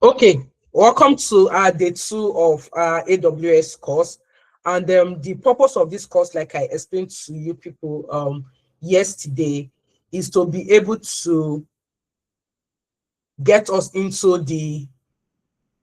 Okay, welcome to day 2 of AWS course. And the purpose of this course, like I explained to you people yesterday, is to be able to get us into the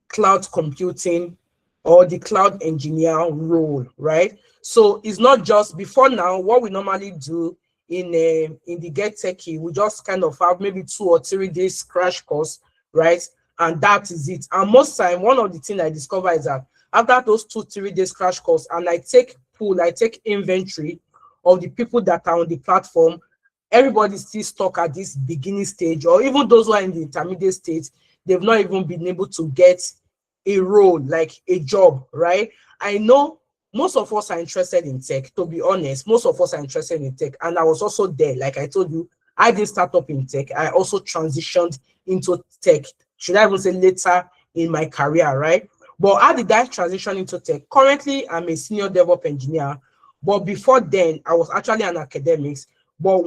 cloud computing or the cloud engineer role, right? So it's not just before now, what we normally do in the Get Techie, we just kind of have maybe 2 or 3 days crash course, right? And that is it. And most time, one of the things I discover is that after those 2-3 days crash course, and I take inventory of the people that are on the platform, everybody's still stuck at this beginning stage, or even those who are in the intermediate stage, they've not even been able to get a role, like a job, right? I know most of us are interested in tech, to be honest. Most of us are interested in tech, and I was also there. Like I told you, I didn't start up in tech. I also transitioned into tech, should I even say later in my career, right? But how did I transition into tech? Currently, I'm a senior DevOps engineer, but before then, I was actually an academics. But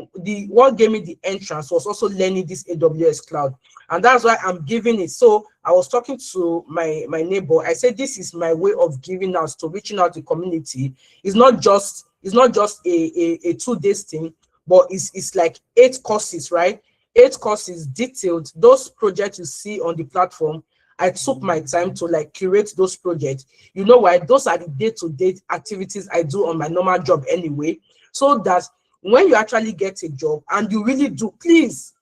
what gave me the entrance was also learning this AWS cloud, and that's why I'm giving it. So I was talking to my neighbor. I said, this is my way of giving out, to reaching out to the community. It's not just a 2 days thing, but it's like 8 courses, right? 8 courses detailed. Those projects you see on the platform, I took my time to like curate those projects. You know why? Those are the day-to-day activities I do on my normal job anyway, so that when you actually get a job and you really do, please,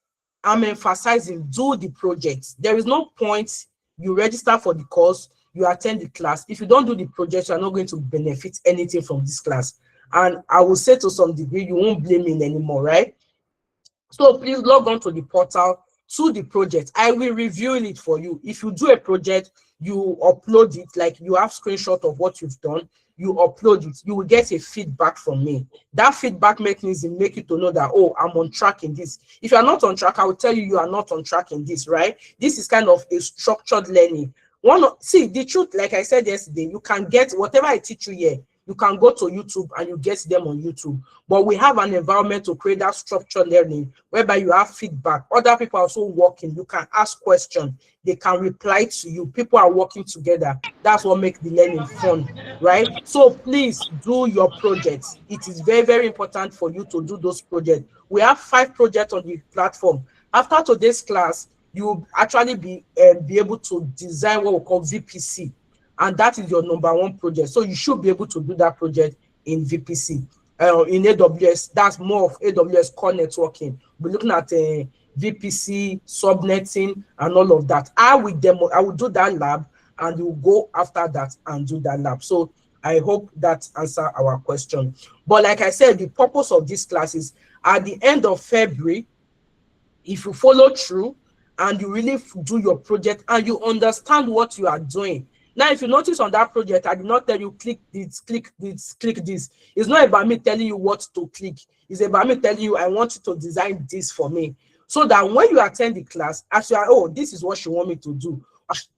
I'm emphasizing, do the project. There is no point you register for the course, you attend the class. If you don't do the project, you are not going to benefit anything from this class. And I will say to some degree, you won't blame me anymore, right? So please log on to the portal, to the project. I will review it for you. If you do a project, you upload it, like you have screenshot of what you've done, you upload it, you will get a feedback from me. That feedback mechanism make you to know that, oh, I'm on track in this. If you are not on track, I will tell you are not on track in this, right? This is kind of a structured learning. See, the truth, like I said yesterday, you can get whatever I teach you here, you can go to YouTube and you get them on YouTube. But we have an environment to create that structured learning whereby you have feedback. Other people are also working. You can ask questions. They can reply to you. People are working together. That's what makes the learning fun, right? So please do your projects. It is very, very important for you to do those projects. We have 5 projects on the platform. After today's class, you'll actually be able to design what we call VPC. And that is your number 1 project. So you should be able to do that project in VPC. In AWS, that's more of AWS core networking. We're looking at VPC, subnetting, and all of that. I will do that lab, and we'll go after that and do that lab. So I hope that answers our question. But like I said, the purpose of this class is at the end of February, if you follow through and you really do your project and you understand what you are doing. Now, if you notice on that project, I did not tell you click this, click this, click this. It's not about me telling you what to click. It's about me telling you, I want you to design this for me. So that when you attend the class, as you are, oh, this is what she want me to do.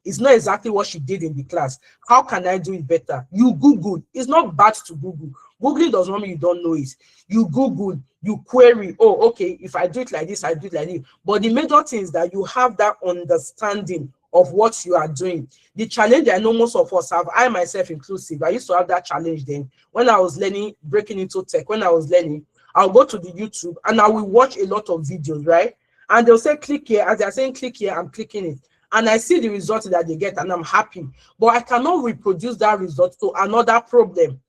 It's not exactly what she did in the class. How can I do it better? You Google. It's not bad to Google. Googling does not mean you don't know it. You Google, you query, oh, okay, if I do it like this, I do it like this. But the major thing is that you have that understanding of what you are doing. The challenge I know most of us have, I myself inclusive, I used to have that challenge then. When I was learning, breaking into tech, when I was learning, I'll go to the YouTube and I will watch a lot of videos, right? And they'll say, click here. As they're saying, click here, I'm clicking it. And I see the result that they get and I'm happy. But I cannot reproduce that result to another problem,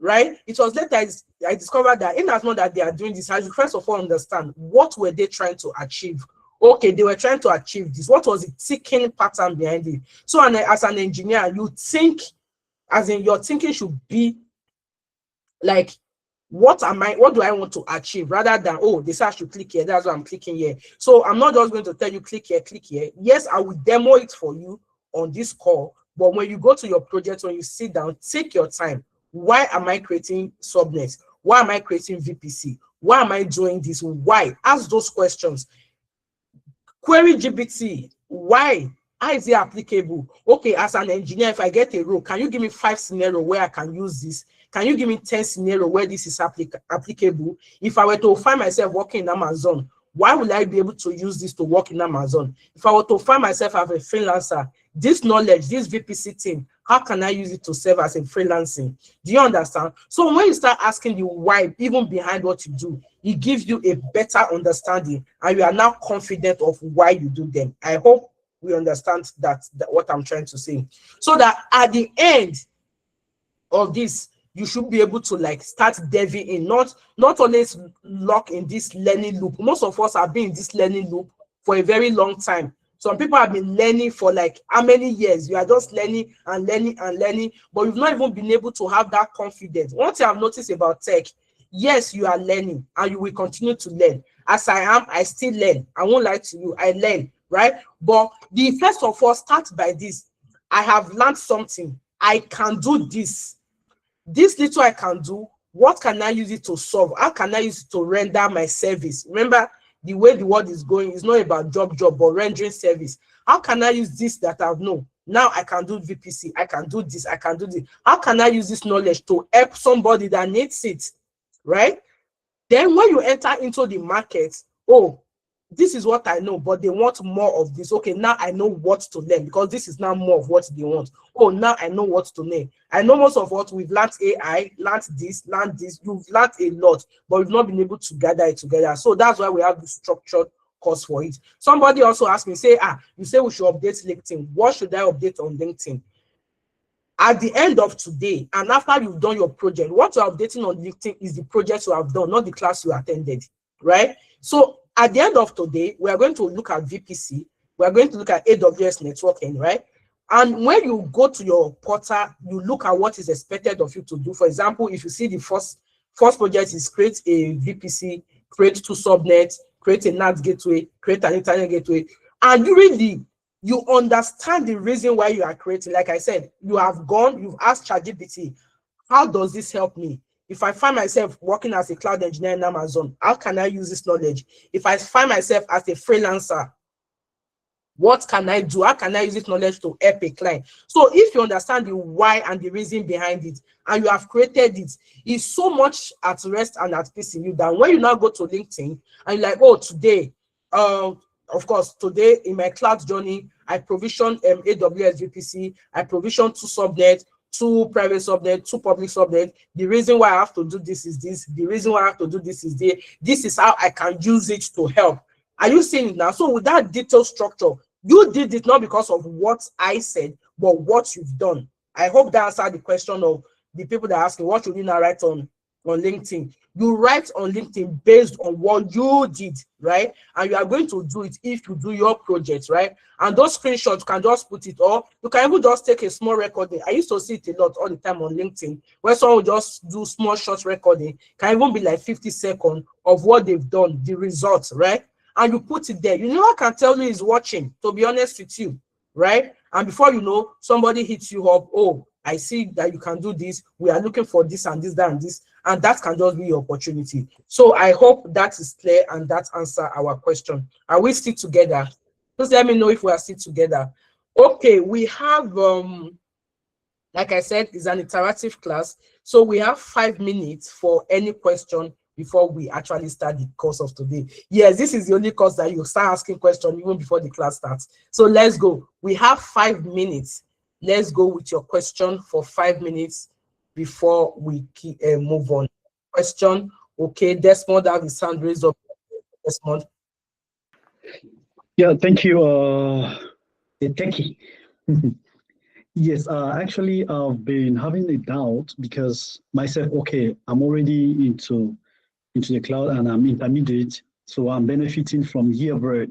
right? It was later I discovered that in as much that they are doing this, I should first of all understand what were they trying to achieve. Okay, they were trying to achieve this. What was the ticking pattern behind it? So as an engineer, you think, as in your thinking should be like, what do I want to achieve, rather than, oh, they say I should click here, that's why I'm clicking here. So I'm not just going to tell you click here, click here. Yes, I will demo it for you on this call, but when you go to your project, when you sit down, take your time. Why am I creating subnets? Why am I creating VPC? Why am I doing this? Why? Ask those questions. Query GPT. Why? How is it applicable? Okay, as an engineer, if I get a role, can you give me 5 scenarios where I can use this? Can you give me 10 scenarios where this is applicable? If I were to find myself working in Amazon, Why will I be able to use this to work in Amazon? If I were to find myself as a freelancer, this knowledge, this VPC thing, how can I use it to serve as a freelancing? Do you understand? So when you start asking the why, even behind what you do, it gives you a better understanding, and you are now confident of why you do them. I hope we understand that what I'm trying to say. So that at the end of this, you should be able to like start delving in, not always lock in this learning loop. Most of us have been in this learning loop for a very long time. Some people have been learning for like how many years? You are just learning and learning and learning, but you've not even been able to have that confidence. One thing I've noticed about tech, yes, you are learning and you will continue to learn. As I am, I still learn. I won't lie to you, I learn, right? But the first of all, start by this. I have learned something. I can do this. This little I can do, what can I use it to solve? How can I use it to render my service? Remember, the way the world is going is not about job, but rendering service. How can I use this that I've known? Now I can do VPC, I can do this, I can do this. How can I use this knowledge to help somebody that needs it, right? Then when you enter into the market, oh, this is what I know, but they want more of this. Okay, now I know what to learn, because this is now more of what they want. Oh, now I know what to learn. I know most of what we've learned AI, learned this. You've learned a lot, but we've not been able to gather it together. So that's why we have the structured course for it. Somebody also asked me, say, you say we should update LinkedIn. What should I update on LinkedIn? At the end of today, and after you've done your project, what you're updating on LinkedIn is the project you have done, not the class you attended, right? So at the end of today, we are going to look at VPC. We are going to look at AWS networking, right? And when you go to your portal, you look at what is expected of you to do. For example, if you see the first project is create a VPC, create 2 subnets, create a NAT gateway, create an internet gateway, and you understand the reason why you are creating. Like I said, you've asked ChatGPT, how does this help me? If I find myself working as a cloud engineer in Amazon, how can I use this knowledge? If I find myself as a freelancer, what can I do? How can I use this knowledge to help a client? So if you understand the why and the reason behind it, and you have created it, it's so much at rest and at peace in you that when you now go to LinkedIn and you're like, oh, today, of course, today in my cloud journey, I provision AWS VPC, I provision 2 subnets, 2 private subnets, 2 public subnets. The reason why I have to do this is this. The reason why I have to do this is this. This is how I can use it to help. Are you seeing it now? So with that detailed structure, you did it not because of what I said, but what you've done. I hope that answered the question of the people that are asking, what should you now write on LinkedIn? You write on LinkedIn based on what you did, right? And you are going to do it if you do your project, right? And those screenshots, you can just put it, or you can even just take a small recording. I used to see it a lot all the time on LinkedIn, where someone will just do small short recording, can even be like 50 seconds of what they've done, the results, right? And you put it there. You know, I can tell you is watching, to be honest with you, right? And before you know, somebody hits you up, oh, I see that you can do this. We are looking for this and this, that and this. And that can just be your opportunity. So I hope that is clear and that answer our question. Are we still together? Just let me know if we are still together. Okay, we have, like I said, it's an interactive class. So we have 5 minutes for any question before we actually start the course of today. Yes, this is the only course that you start asking questions even before the class starts. So let's go. We have 5 minutes. Let's go with your question for 5 minutes before we move on. Question, okay, Desmond, have his hand raised up. Desmond. Yeah, thank you, Techie. Yes, actually, I've been having a doubt because myself, okay, I'm already into the cloud and I'm intermediate, so I'm benefiting from here, but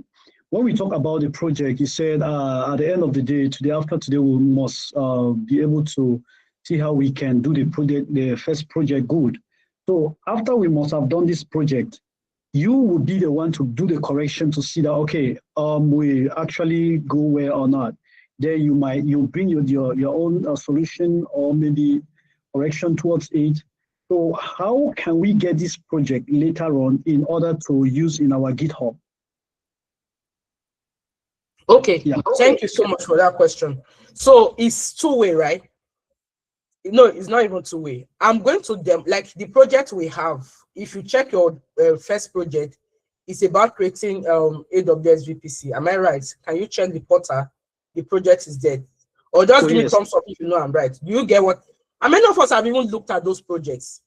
when we talk about the project, you said at the end of the day, after today, we must be able to see how we can do the first project good. So after we must have done this project, you will be the one to do the correction to see that, okay, we actually go well or not. Then you bring your own solution or maybe correction towards it. So how can we get this project later on in order to use in our GitHub? Okay, yeah. Thank you so much for that question. So it's 2-way, right? No, it's not even 2-way. I'm going to like the project we have. If you check your first project, is about creating AWS VPC. Am I right? Can you check the portal? The project is there. Or just give me yes. thumbs up if you know I'm right. Do you get what? How many of us have even looked at those projects?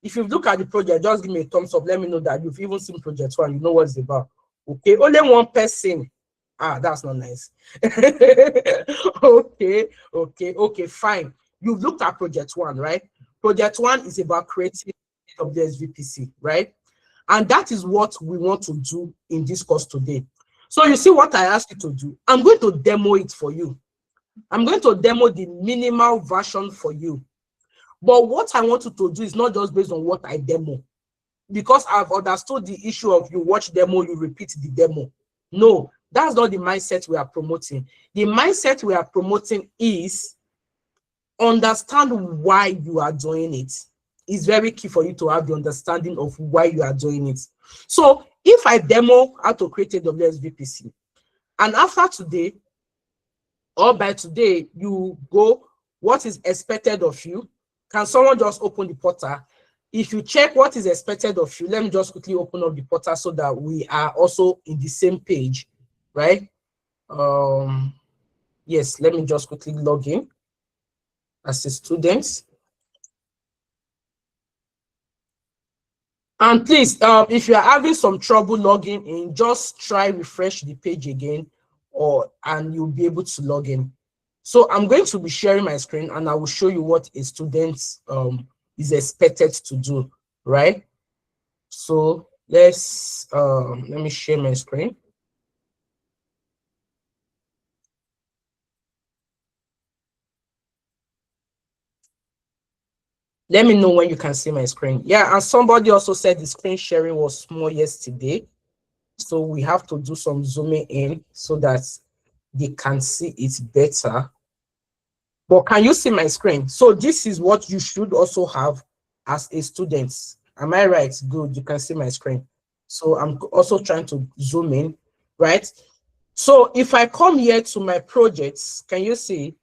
If you've looked at the project, just give me a thumbs up. Let me know that you've even seen project one. You know what it's about. Okay, only one person. Ah, that's not nice. Okay, fine. You've looked at project one, right? Project one is about creating AWS VPC, right? And that is what we want to do in this course today. So you see what I asked you to do. I'm going to demo it for you. I'm going to demo the minimal version for you. But what I want you to do is not just based on what I demo, because I've understood the issue of you watch demo, you repeat the demo. No, that's not the mindset we are promoting. The mindset we are promoting is understand why you are doing it. It's very key for you to have the understanding of why you are doing it. So if I demo how to create AWS VPC, and after today, or by today, you go, what is expected of you? Can someone just open the portal? If you check what is expected of you, let me just quickly open up the portal so that we are also in the same page, right? Yes, let me just quickly log in as a student. And please, if you are having some trouble logging in, just try refresh the page again, and you'll be able to log in. So I'm going to be sharing my screen, and I will show you what a student is expected to do, right? So let's let me share my screen. Let me know when you can see my screen. Yeah, and somebody also said the screen sharing was small yesterday. So we have to do some zooming in so that they can see it better. But can you see my screen? So this is what you should also have as a student. Am I right? Good, you can see my screen. So I'm also trying to zoom in, right? So if I come here to my projects, can you see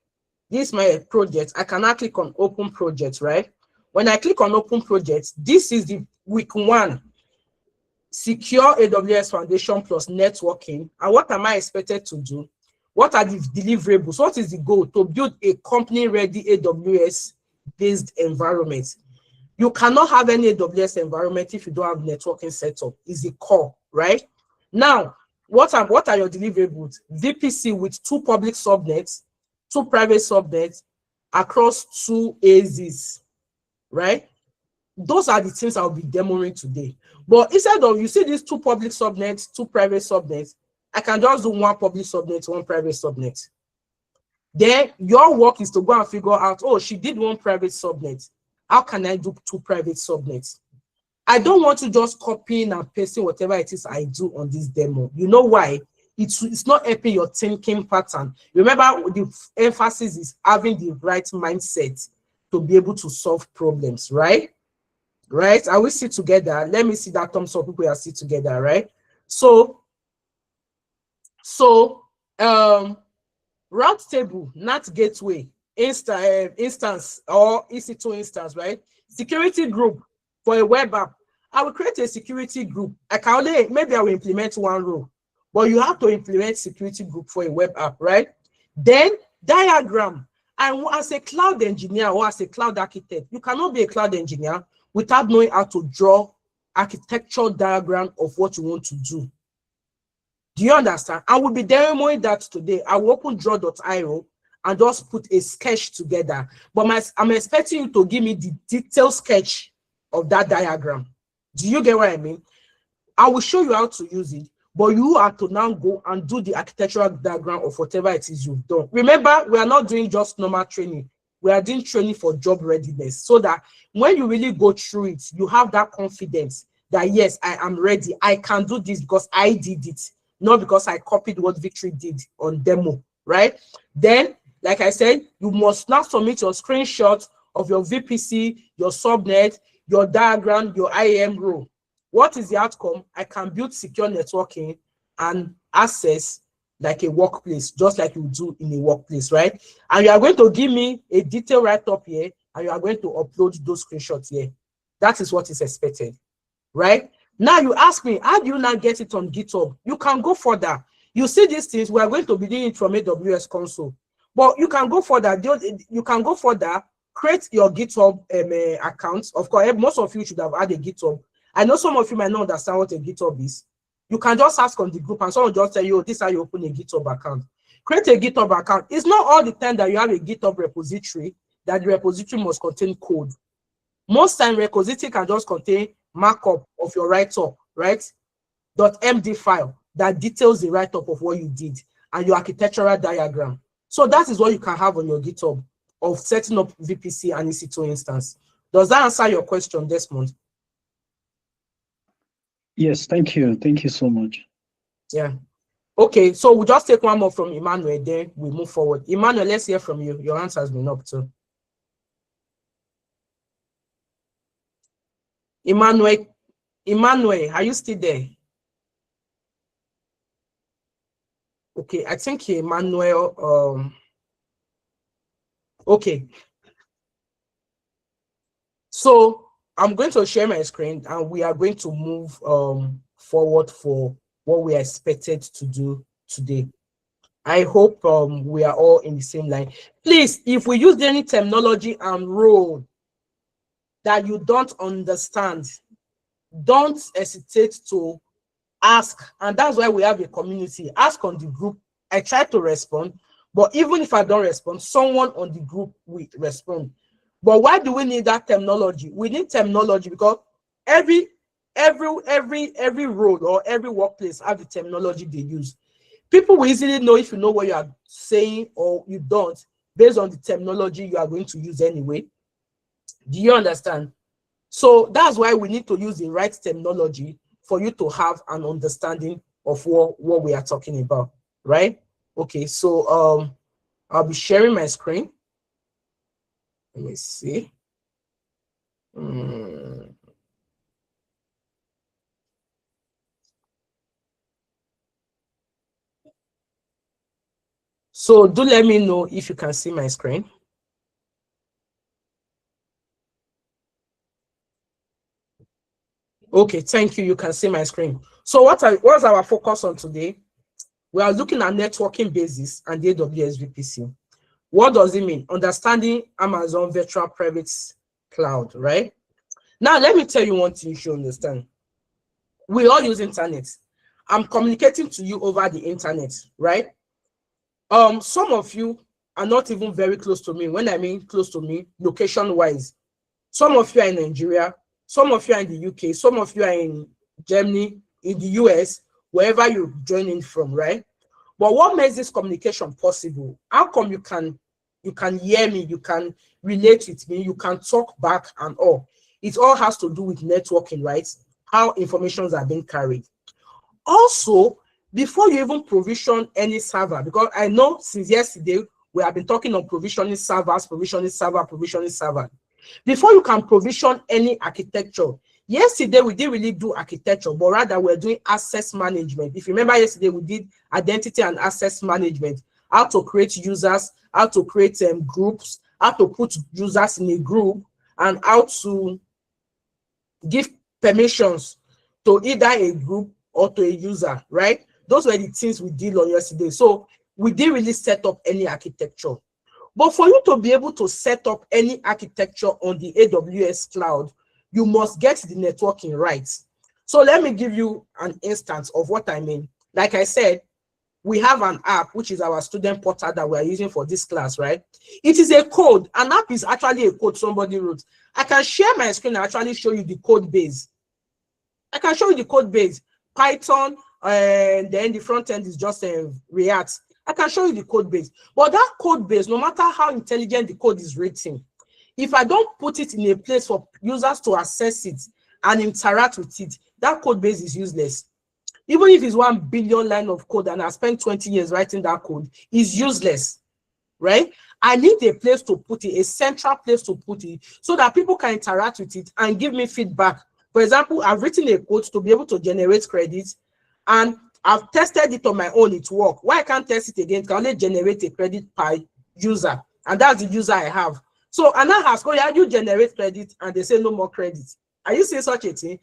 this is my project? I can now click on open project, right? When I click on open project, this is the week one, secure AWS foundation plus networking. And what am I expected to do? What are the deliverables? What is the goal? To build a company-ready AWS-based environment. You cannot have any AWS environment if you don't have networking setup. It's the core, right? Now, what are your deliverables? VPC with 2 public subnets, 2 private subnets across 2 AZs, right? Those are the things I'll be demoing today. But instead of, you see these 2 public subnets, 2 private subnets, I can just do 1 public subnet, 1 private subnet. Then your work is to go and figure out, oh, she did 1 private subnet. How can I do 2 private subnets? I don't want to just copying and pasting whatever it is I do on this demo. You know why? It's not helping your thinking pattern. Remember, the emphasis is having the right mindset to be able to solve problems, right? Right? Are we see together? Let me see that thumbs up. People are see together, right? So route table, NAT gateway, instance or EC2 instance, right? Security group for a web app. I will create a security group. I can only, maybe I will implement 1 role, but you have to implement security group for a web app, right? Then diagram. And as a cloud engineer or as a cloud architect, you cannot be a cloud engineer without knowing how to draw architectural diagram of what you want to do. Do you understand? I will be demoing that today. I will open draw.io and just put a sketch together. But I'm expecting you to give me the detailed sketch of that diagram. Do you get what I mean? I will show you how to use it, but you have to now go and do the architectural diagram of whatever it is you've done. Remember, we are not doing just normal training. We are doing training for job readiness, so that when you really go through it, you have that confidence that, yes, I am ready. I can do this because I did it, not because I copied what Victory did on demo, right? Then, like I said, you must now submit your screenshot of your VPC, your subnet, your diagram, your IAM role. What is the outcome? I can build secure networking and access like a workplace, just like you do in a workplace, right? And you are going to give me a detailed write-up here, and you are going to upload those screenshots here. That is what is expected, right? Now you ask me, how do you now get it on GitHub? You can go further. You see these things, we are going to be doing it from AWS console. But you can go further. You can go further, create your GitHub account. Of course, most of you should have had a GitHub. I know some of you might not understand what a GitHub is. You can just ask on the group and someone just tell you, oh, this is how you open a GitHub account. Create a GitHub account. It's not all the time that you have a GitHub repository that the repository must contain code. Most time repository can just contain markup of your write-up, right? .md file that details the write-up of what you did and your architectural diagram. So that is what you can have on your GitHub of setting up VPC and EC2 instance. Does that answer your question, Desmond? Yes, thank you. Thank you so much. Yeah. Okay, so we'll just take one more from Emmanuel, then we move forward. Emmanuel, let's hear from you. Your answer has been up too. Emmanuel, are you still there? Okay, I think Emmanuel, okay. So I'm going to share my screen and we are going to move forward for what we are expected to do today. I hope we are all in the same line. Please, if we use any terminology and role that you don't understand, don't hesitate to ask. And that's why we have a community. Ask on the group. I try to respond, but even if I don't respond, someone on the group will respond. But why do we need that terminology? We need terminology because every role or every workplace have the terminology they use. People will easily know if you know what you are saying or you don't, based on the terminology you are going to use anyway. Do you understand? So that's why we need to use the right terminology for you to have an understanding of what we are talking about, right? Okay, so I'll be sharing my screen. Let me see. So do let me know if you can see my screen. Okay, thank you. You can see my screen. So what's our focus on today? We are looking at networking basis and the AWS VPC. What does it mean? Understanding Amazon Virtual Private Cloud, right? Now, let me tell you one thing you should understand. We all use internet. I'm communicating to you over the internet, right? Some of you are not even very close to me. When I mean close to me, location-wise. Some of you are in Nigeria, some of you are in the UK, some of you are in Germany, in the US, wherever you're joining from, right? But what makes this communication possible? How come you can hear me, you can relate with me, you can talk back and all? It all has to do with networking, right? How informations are being carried. Also, before you even provision any server, because I know since yesterday we have been talking on provisioning servers, provisioning server. Before you can provision any architecture, yesterday we didn't really do architecture, but rather we're doing access management. If you remember yesterday, we did identity and access management, how to create users, how to create groups, how to put users in a group, and how to give permissions to either a group or to a user, right? Those were the things we did on yesterday. So we didn't really set up any architecture. But for you to be able to set up any architecture on the AWS cloud, you must get the networking right. So let me give you an instance of what I mean. Like I said, we have an app, which is our student portal that we are using for this class, right? It is a code. An app is actually a code somebody wrote. I can share my screen and actually show you the code base. I can show you the code base. Python, and then the front end is just React. I can show you the code base. But that code base, no matter how intelligent the code is written, if I don't put it in a place for users to access it and interact with it, that code base is useless. Even if it's 1 billion line of code and I spent 20 years writing that code, it's useless, right? I need a place to put it, a central place to put it, so that people can interact with it and give me feedback. For example, I've written a code to be able to generate credits, and I've tested it on my own, it works. Why I can't test it again? It can only generate a credit per user, and that's the user I have. So, and I ask, oh yeah, you generate credit, and they say no more credit. Are you seeing such a thing?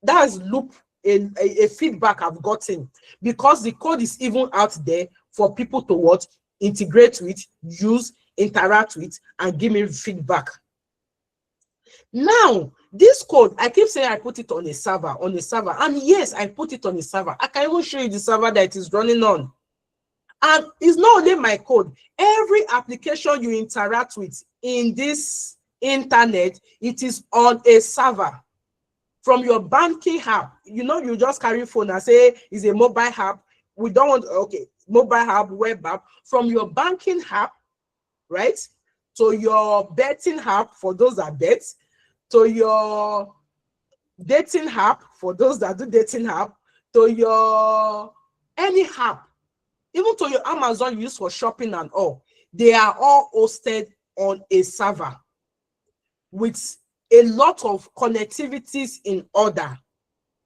that's loop a feedback I've gotten, because the code is even out there for people to what, integrate with, use, interact with, and give me feedback. Now, this code, I keep saying I put it on a server, and yes, I put it on a server. I can even show you the server that it is running on. And it's not only my code. Every application you interact with in this internet, it is on a server. From your banking app, you just carry phone and say it's a mobile app. We don't want, okay, mobile app, web app. From your banking app, right, to your betting app for those that bet, to your dating app for those that do dating app, to your any app, even to your Amazon you use for shopping and all, they are all hosted on a server with a lot of connectivities in order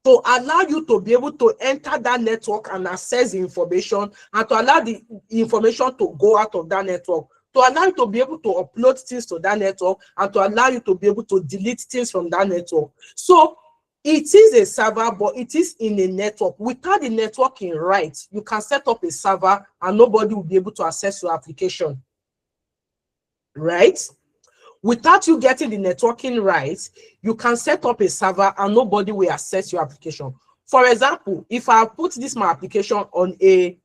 to allow you to be able to enter that network and access the information, and to allow the information to go out of that network, to allow you to be able to upload things to that network, and to allow you to be able to delete things from that network. So it is a server, but it is in a network. Without the networking right, you can set up a server and nobody will be able to access your application, right? Without you getting the networking right, you can set up a server and nobody will access your application. For example, if I put this my application on a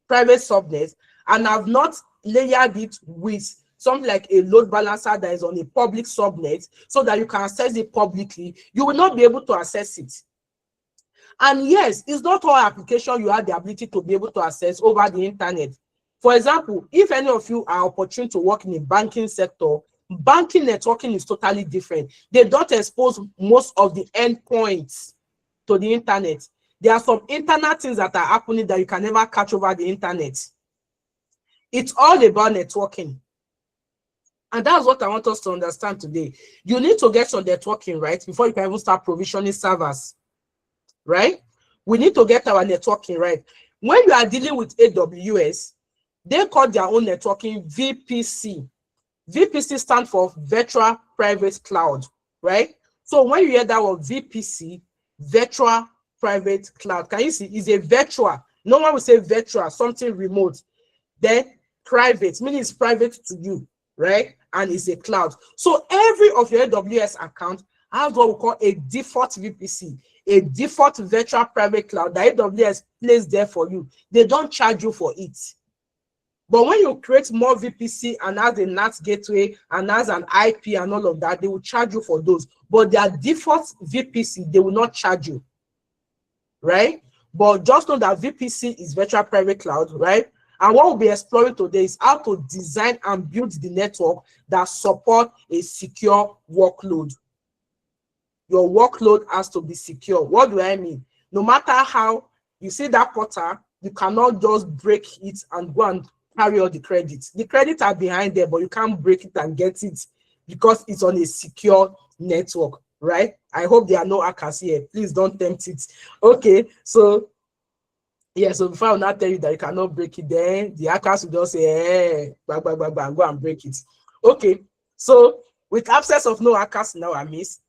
private subnet and I've not layered it with something like a load balancer that is on a public subnet so that you can access it publicly, you will not be able to access it. And yes, it's not all application you have the ability to be able to access over the internet. For example, if any of you are opportune to work in the banking sector, banking networking is totally different. They don't expose most of the endpoints to the internet. There are some internet things that are happening that you can never catch over the internet. It's all about networking. And that's what I want us to understand today. You need to get your networking right before you can even start provisioning servers, right? We need to get our networking right. When you are dealing with AWS, they call their own networking VPC. VPC stands for Virtual Private Cloud, right? So when you hear that word VPC, Virtual Private Cloud, can you see? It's a virtual. No one will say virtual, something remote. Then private, meaning it's private to you, right? And it's a cloud. So every of your AWS account has what we call a default VPC, a default virtual private cloud that AWS placed there for you. They don't charge you for it. But when you create more VPC and as a NAT gateway and as an IP and all of that, they will charge you for those. But their default VPC, they will not charge you, right? But just know that VPC is virtual private cloud, right? And what we'll be exploring today is how to design and build the network that support a secure workload. Your workload has to be secure. What do I mean? No matter how you see that portal, you cannot just break it and go and carry all the credits. The credits are behind there, but you can't break it and get it because it's on a secure network, right? I hope there are no hackers here. Please don't tempt it. Okay, so yeah, so before I will not tell you that you cannot break it, then the hackers will just say, hey, bang, bang, bang, bang, go and break it. Okay, so with absence of no hackers in our midst,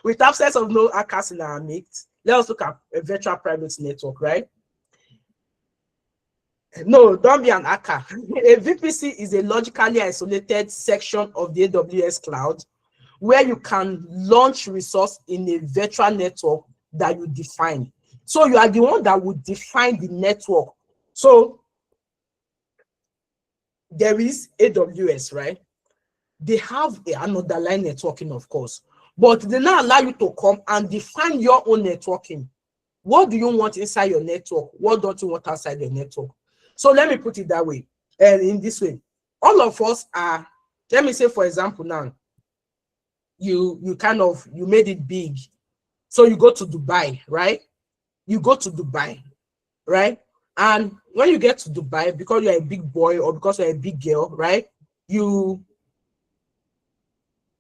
with absence of no hackers in our midst, let us look at a virtual private network, right? No, don't be an hacker. A VPC is a logically isolated section of the AWS cloud where you can launch resource in a virtual network that you define. So you are the one that would define the network. So there is AWS, right? They have an underlying networking, of course, but they now allow you to come and define your own networking. What do you want inside your network? What don't you want outside your network? So let me put it that way, and in this way, all of us are, let me say, for example, now, you made it big. So you go to Dubai, right? You go to Dubai, right? And when you get to Dubai, because you're a big boy or because you're a big girl, right? You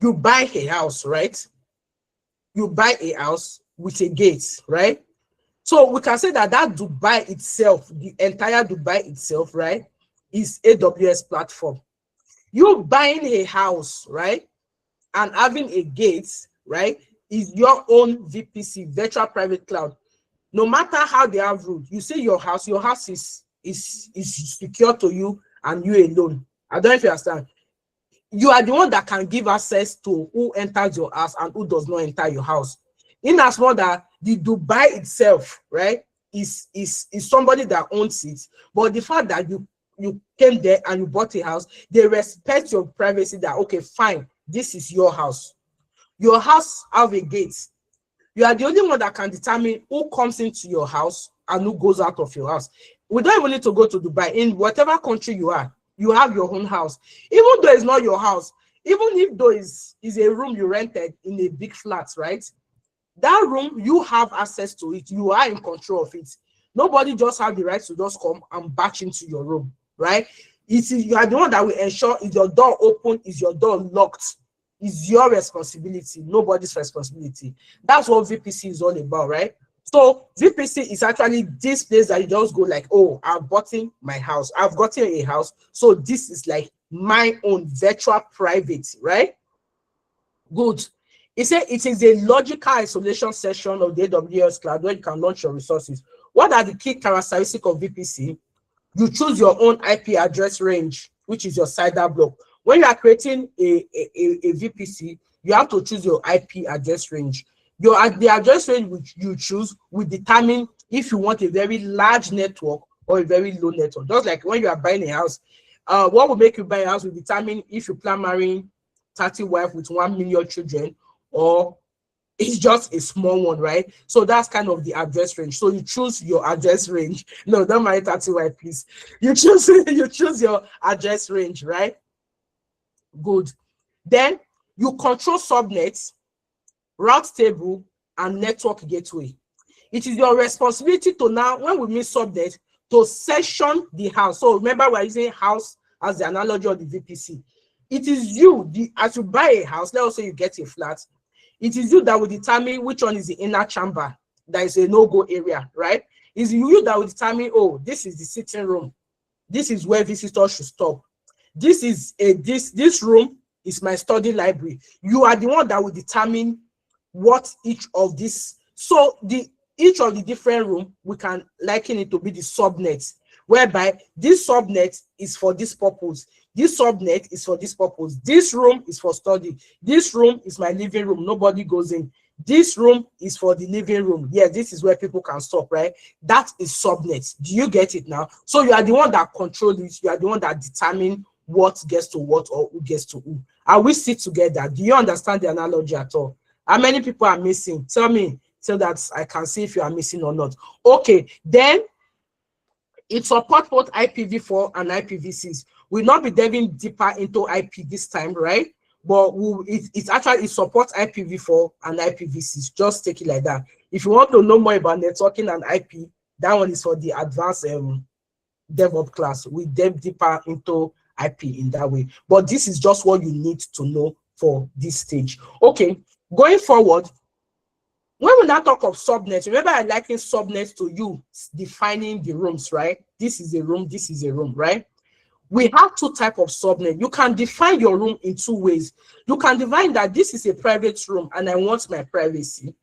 buy a house, right? You buy a house with a gate, right? So we can say that Dubai itself, the entire Dubai itself, right, is AWS platform. You buying a house, right, and having a gate, right, is your own VPC, virtual private cloud. No matter how they have root, you see your house is secure to you and you alone. I don't know if you understand. You are the one that can give access to who enters your house and who does not enter your house. In as much that the Dubai itself, right, is somebody that owns it, but the fact that you came there and you bought a house, they respect your privacy. That okay, fine, this is your house. Your house have a gate. You are the only one that can determine who comes into your house and who goes out of your house. We don't even need to go to Dubai. In whatever country you are, you have your own house. Even though it's not your house, even if though is a room you rented in a big flat, right? That room, you have access to it. You are in control of it. Nobody just have the right to just come and batch into your room, right? You are the one that will ensure, is your door open, is your door locked? Is your responsibility, nobody's responsibility. That's what VPC is all about, right? So VPC is actually this place that you just go like, oh, I've gotten my house. I've gotten a house. So this is like my own virtual private, right? Good. It said it is a logical isolation session of the AWS cloud where you can launch your resources. What are the key characteristics of VPC? You choose your own IP address range, which is your CIDR block. When you are creating a VPC, you have to choose your IP address range. The address range which you choose will determine if you want a very large network or a very low network. Just like when you are buying a house, what will make you buy a house will determine if you plan marrying 30 wives with 1 million children, or it's just a small one, right? So that's kind of the address range. So you choose your address range. No, don't marry 30 wives, please. You choose your address range, right? Good. Then you control subnets, route table, and network gateway. It is your responsibility to now, when we mean subnet, to session the house. So remember, we're using house as the analogy of the VPC. It is you, as you buy a house, let's say you get a flat, it is you that will determine which one is the inner chamber, that is a no-go area, right? It's you that will determine, oh, this is the sitting room. This is where visitors should stop. This is this room is my study library. You are the one that will determine what each of these. So each of the different room, we can liken it to be the subnets, whereby this subnet is for this purpose. This subnet is for this purpose. This room is for study. This room is my living room. Nobody goes in. This room is for the living room. Yeah, this is where people can stop, right? That is subnet. Do you get it now? So you are the one that controls it. You are the one that determines what gets to what or who gets to who. And we sit together. Do you understand the analogy at all? How many people are missing? Tell me so that I can see if you are missing or not. Okay, then it supports both IPv4 and IPv6. We'll not be diving deeper into IP this time, right? But it supports IPv4 and IPv6. Just take it like that. If you want to know more about networking and IP, that one is for the advanced DevOps class. We dive deeper into IP in that way. But this is just what you need to know for this stage. Okay, going forward, when we now talk of subnets, remember I liken subnets to you defining the rooms, right? This is a room, this is a room, right? We have two types of subnet. You can define your room in two ways. You can define that this is a private room and I want my privacy.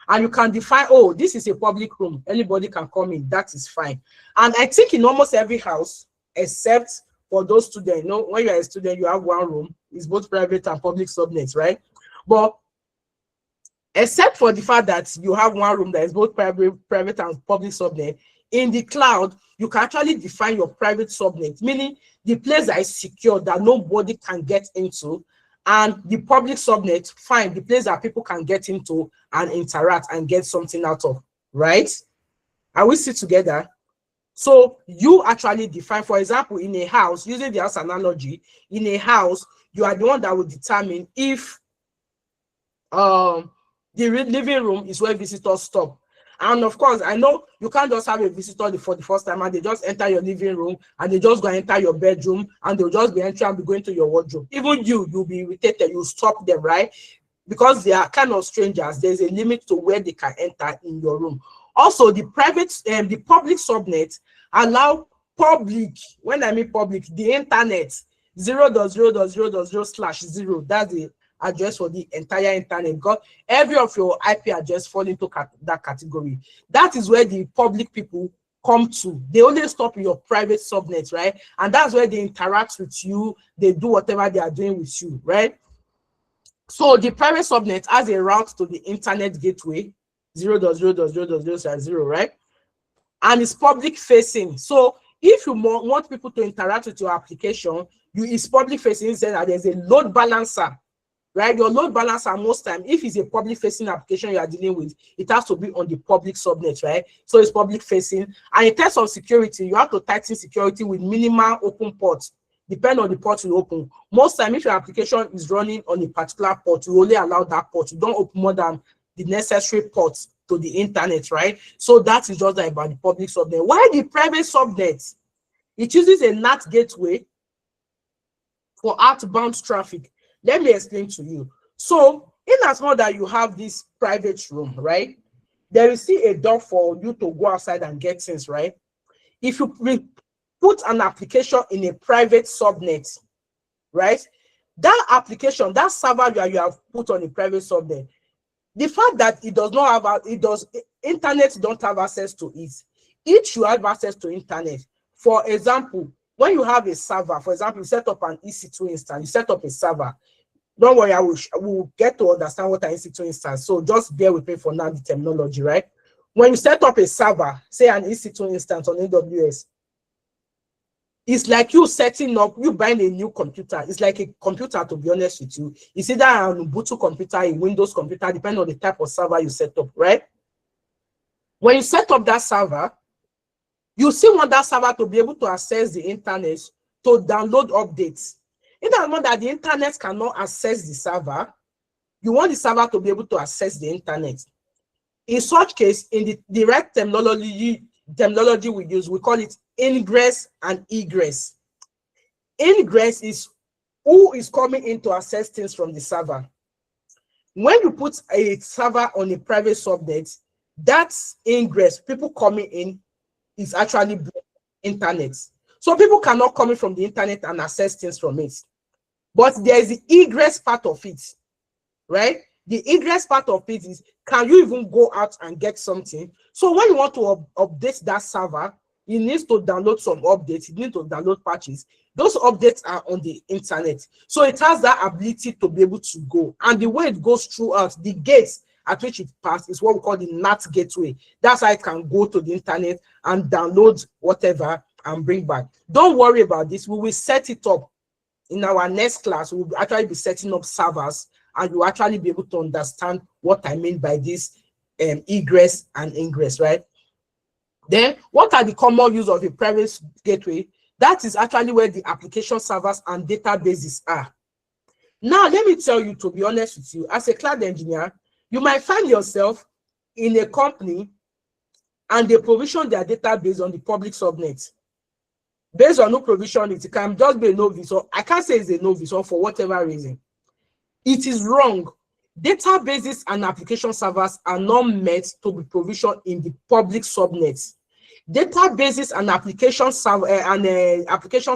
And you can define, oh, this is a public room. Anybody can come in. That is fine. And I think in almost every house, except for those students, you know, when you're a student, you have one room. It's both private and public subnets, right? But except for the fact that you have one room that is both private and public subnet, in the cloud, you can actually define your private subnet, meaning the place that is secure, that nobody can get into, and the public subnet, fine, the place that people can get into and interact and get something out of, right? And we sit together. So you actually define, for example, in a house, using the house analogy, in a house, you are the one that will determine if the living room is where visitors stop. And of course, I know you can't just have a visitor for the first time and they just enter your living room and they just go and enter your bedroom and they'll just be entering and be going to your wardrobe. Even you'll be irritated, you'll stop them, right? Because they are kind of strangers. There's a limit to where they can enter in your room. Also, the public subnet allow public, when I mean public, the internet, 0.0.0.0/0. That's the address for the entire internet, because every of your IP address fall into that category. That is where the public people come to. They only stop your private subnet, right? And that's where they interact with you. They do whatever they are doing with you, right? So the private subnet has a route to the internet gateway, 0.0.0.0.0, right? And it's public facing. So if you want people to interact with your application, it's public facing, saying that there's a load balancer, right? Your load balancer, most time, if it's a public facing application you are dealing with, it has to be on the public subnet, right? So it's public facing. And in terms of security, you have to tighten security with minimal open ports. Depend on the port you open. Most time, if your application is running on a particular port, you only allow that port. You don't open more than the necessary ports to the internet, right? So that is just about the public subnet. Why the private subnet? It uses a NAT gateway for outbound traffic. Let me explain to you. So in as much that you have this private room, right, there is still a door for you to go outside and get things, right? If you put an application in a private subnet, right, that application, that server you have put on a private subnet, the fact that it does not have, internet don't have access to it. It should have access to internet. For example, when you have a server, for example, you set up an EC2 instance, you set up a server. Don't worry, I will get to understand what an EC2 instance. So just bear with me for now, the terminology, right? When you set up a server, say an EC2 instance on AWS, it's like you setting up, you buying a new computer. It's like a computer, to be honest with you. It's either an Ubuntu computer, a Windows computer, depending on the type of server you set up, right? When you set up that server, you still want that server to be able to access the internet to download updates. In that moment that the internet cannot access the server, you want the server to be able to access the internet. In such case, in the right terminology we use, we call it ingress and egress. Ingress is who is coming in to access things from the server. When you put a server on a private subnet, that's ingress, people coming in, is actually internet. So people cannot come in from the internet and access things from it. But there is the egress part of it, right? The egress part of it is, can you even go out and get something? So when you want to update that server, you need to download some updates, you need to download patches. Those updates are on the internet. So it has that ability to be able to go. And the way it goes throughout, the gates at which it passes is what we call the NAT gateway. That's how it can go to the internet and download whatever and bring back. Don't worry about this. We will set it up. In our next class, we will actually be setting up servers, and you'll actually be able to understand what I mean by this egress and ingress, right? Then, what are the common use of a private gateway? That is actually where the application servers and databases are. Now, let me tell you, to be honest with you, as a cloud engineer, you might find yourself in a company and they provision their database on the public subnet. Based on no provision, it can just be a novice, or I can't say it's a novice, or for whatever reason. It is wrong. Databases and application servers are not meant to be provisioned in the public subnet. Databases and application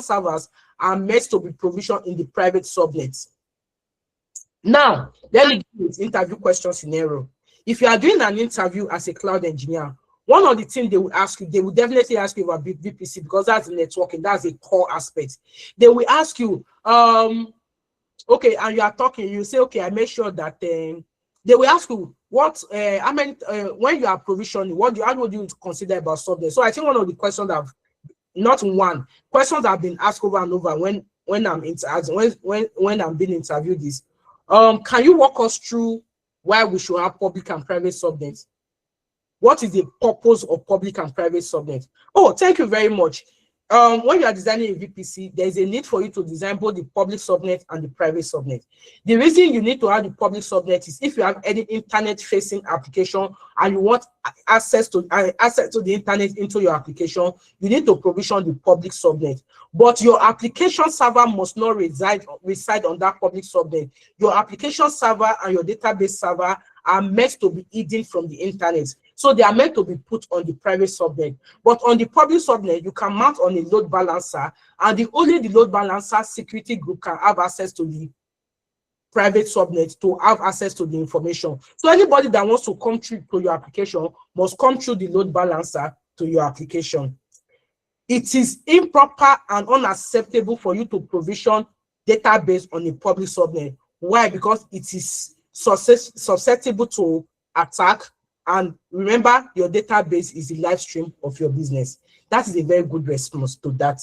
servers are meant to be provisioned in the private subnet. Now, let me give you an interview question scenario. If you are doing an interview as a cloud engineer, one of the things they will ask you, they will definitely ask you about VPC, because that's networking, that's a core aspect. They will ask you, okay, and you are talking, you say, okay, I make sure that they will ask you what, I mean, when you are provisioning, how would you consider about subnet? So I think one of the questions that not one, questions that have been asked over and over when I'm being interviewed is, can you walk us through why we should have public and private subnets? What is the purpose of public and private subnet? Oh, thank you very much. When you are designing a VPC, there is a need for you to design both the public subnet and the private subnet. The reason you need to have the public subnet is if you have any internet-facing application and you want access to the internet into your application, you need to provision the public subnet. But your application server must not reside on that public subnet. Your application server and your database server are meant to be hidden from the internet. So they are meant to be put on the private subnet. But on the public subnet, you can mount on a load balancer, and only the load balancer security group can have access to the private subnet to have access to the information. So anybody that wants to come through to your application must come through the load balancer to your application. It is improper and unacceptable for you to provision database on a public subnet. Why? Because it is susceptible to attack. And remember, your database is the live stream of your business. That is a very good response to that.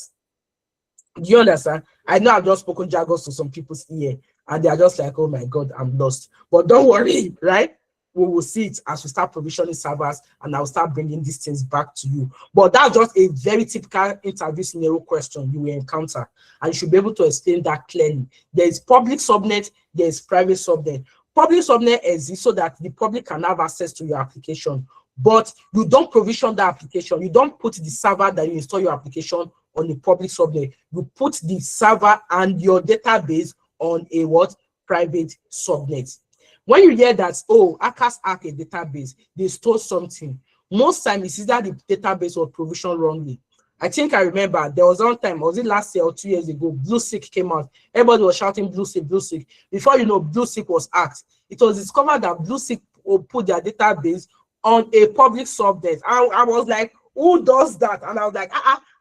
Do you understand? I know I've just spoken jargon to some people's ear, and they are just like, oh my God, I'm lost. But don't worry, right? We will see it as we start provisioning servers, and I'll start bringing these things back to you. But that's just a very typical interview scenario question you will encounter, and you should be able to explain that clearly. There is public subnet, there is private subnet. Public subnet exists so that the public can have access to your application, but you don't provision the application. You don't put the server that you install your application on the public subnet. You put the server and your database on a what? Private subnet. When you hear that, oh, hackers hack a database, they stole something, most times it's either the database was provisioned wrongly. I think I remember there was one time, was it last year or 2 years ago, BlueSeek came out. Everybody was shouting BlueSeek, BlueSeek. Before you know, BlueSeek was hacked. It was discovered that BlueSeek will put their database on a public subnet. I was like, who does that? And I was like,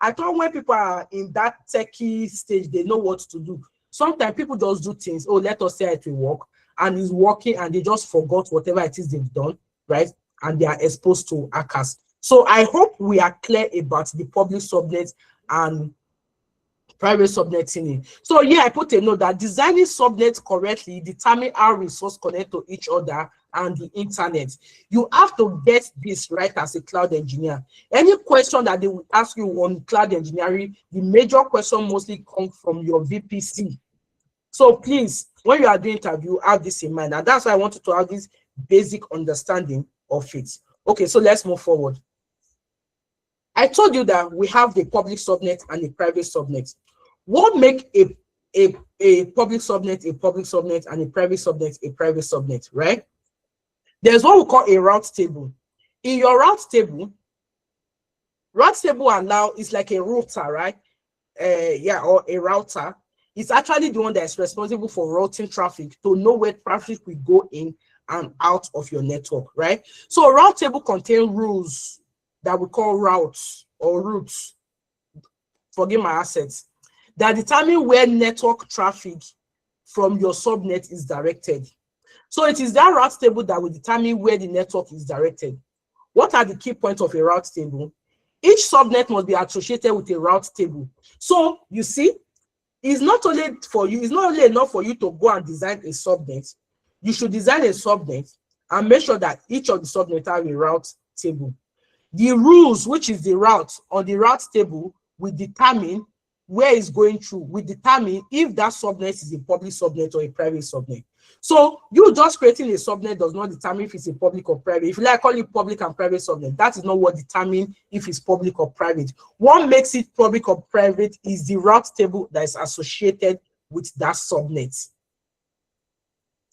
I thought when people are in that techie stage, they know what to do. Sometimes people just do things, oh, let us say it will work, and it's working, and they just forgot whatever it is they've done, right? And they are exposed to hackers. So I hope we are clear about the public subnet and private subnetting. So yeah, I put a note that designing subnets correctly determine how resources connect to each other and the internet. You have to get this right as a cloud engineer. Any question that they will ask you on cloud engineering, the major question mostly comes from your VPC. So please, when you are doing interview, have this in mind. And that's why I wanted to have this basic understanding of it. Okay, so let's move forward. I told you that we have the public subnet and the private subnet. What makes a public subnet and a private subnet, right? There's what we call a route table. In your route table allow is like a router, right? Or a router. It's actually the one that's responsible for routing traffic to know where traffic will go in and out of your network, right? So a route table contains rules that we call routes or routes, forgive my assets, that determine where network traffic from your subnet is directed. So it is that route table that will determine where the network is directed. What are the key points of a route table? Each subnet must be associated with a route table. So you see, it's not only enough for you to go and design a subnet. You should design a subnet and make sure that each of the subnets have a route table. The rules, which is the route on the route table, will determine where it's going through, will determine if that subnet is a public subnet or a private subnet. So you just creating a subnet does not determine if it's a public or private. If you like call it public and private subnet, that is not what determines if it's public or private. What makes it public or private is the route table that is associated with that subnet.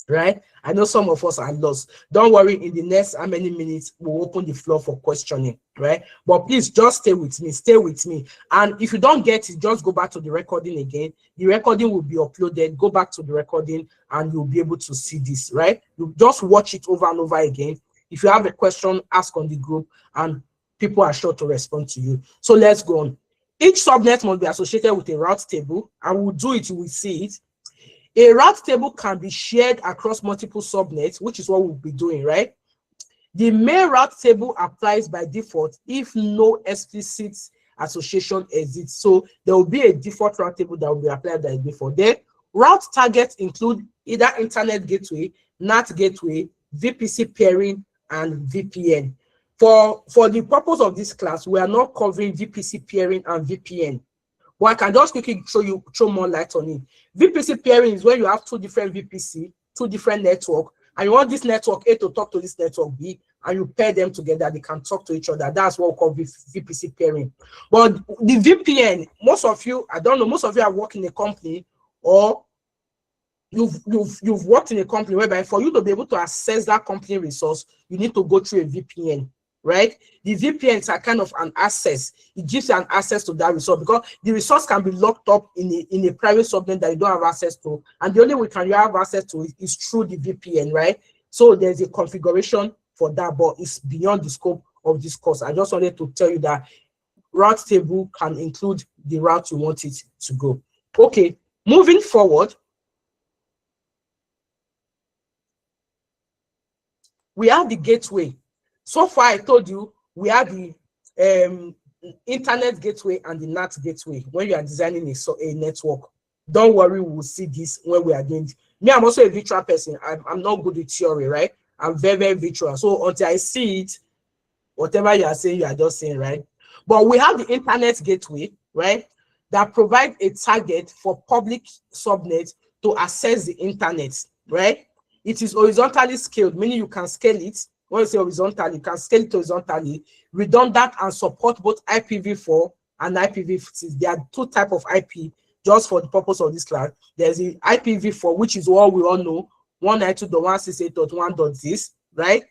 Right? I know some of us are lost. Don't worry, in the next how many minutes we'll open the floor for questioning, right? But please just stay with me. And if you don't get it, just go back to the recording again. The recording will be uploaded. Go back to the recording and you'll be able to see this, right? You just watch it over and over again. If you have a question, ask on the group and people are sure to respond to you. So let's go on. Each subnet must be associated with a route table, and we'll do it, you will see it. A route table can be shared across multiple subnets, which is what we'll be doing, right? The main route table applies by default if no explicit association exists. So there will be a default route table that will be applied by default. Then route targets include either internet gateway, NAT gateway, VPC pairing, and VPN. For the purpose of this class, we are not covering VPC pairing and VPN. But I can just quickly throw more light on it. VPC pairing is when you have two different VPC, two different networks, and you want this network A to talk to this network B, and you pair them together, they can talk to each other. That's what we call VPC pairing. But the VPN, most of you have worked in a company, or you've worked in a company whereby for you to be able to access that company resource, you need to go through a VPN. right? The VPNs are kind of an access. It gives you an access to that resource because the resource can be locked up in a private subnet that you don't have access to. And the only way you have access to it is through the VPN, right? So there's a configuration for that, but it's beyond the scope of this course. I just wanted to tell you that route table can include the route you want it to go. Okay, moving forward, we have the gateway. So far, I told you we have the internet gateway and the NAT gateway when you are designing a network. Don't worry, we will see this when we are doing it. Me, I'm also a virtual person. I'm not good with theory, right? I'm very, very virtual. So until I see it, whatever you are saying, you are just saying, right? But we have the internet gateway, right, that provide a target for public subnet to access the internet, right? It is horizontally scaled, meaning you can scale it. When you say horizontally, you can scale it horizontally, redundant, and support both IPv4 and IPv6. There are two types of IP just for the purpose of this class. There's the IPv4, which is what we all know, 192.168.1.this, right?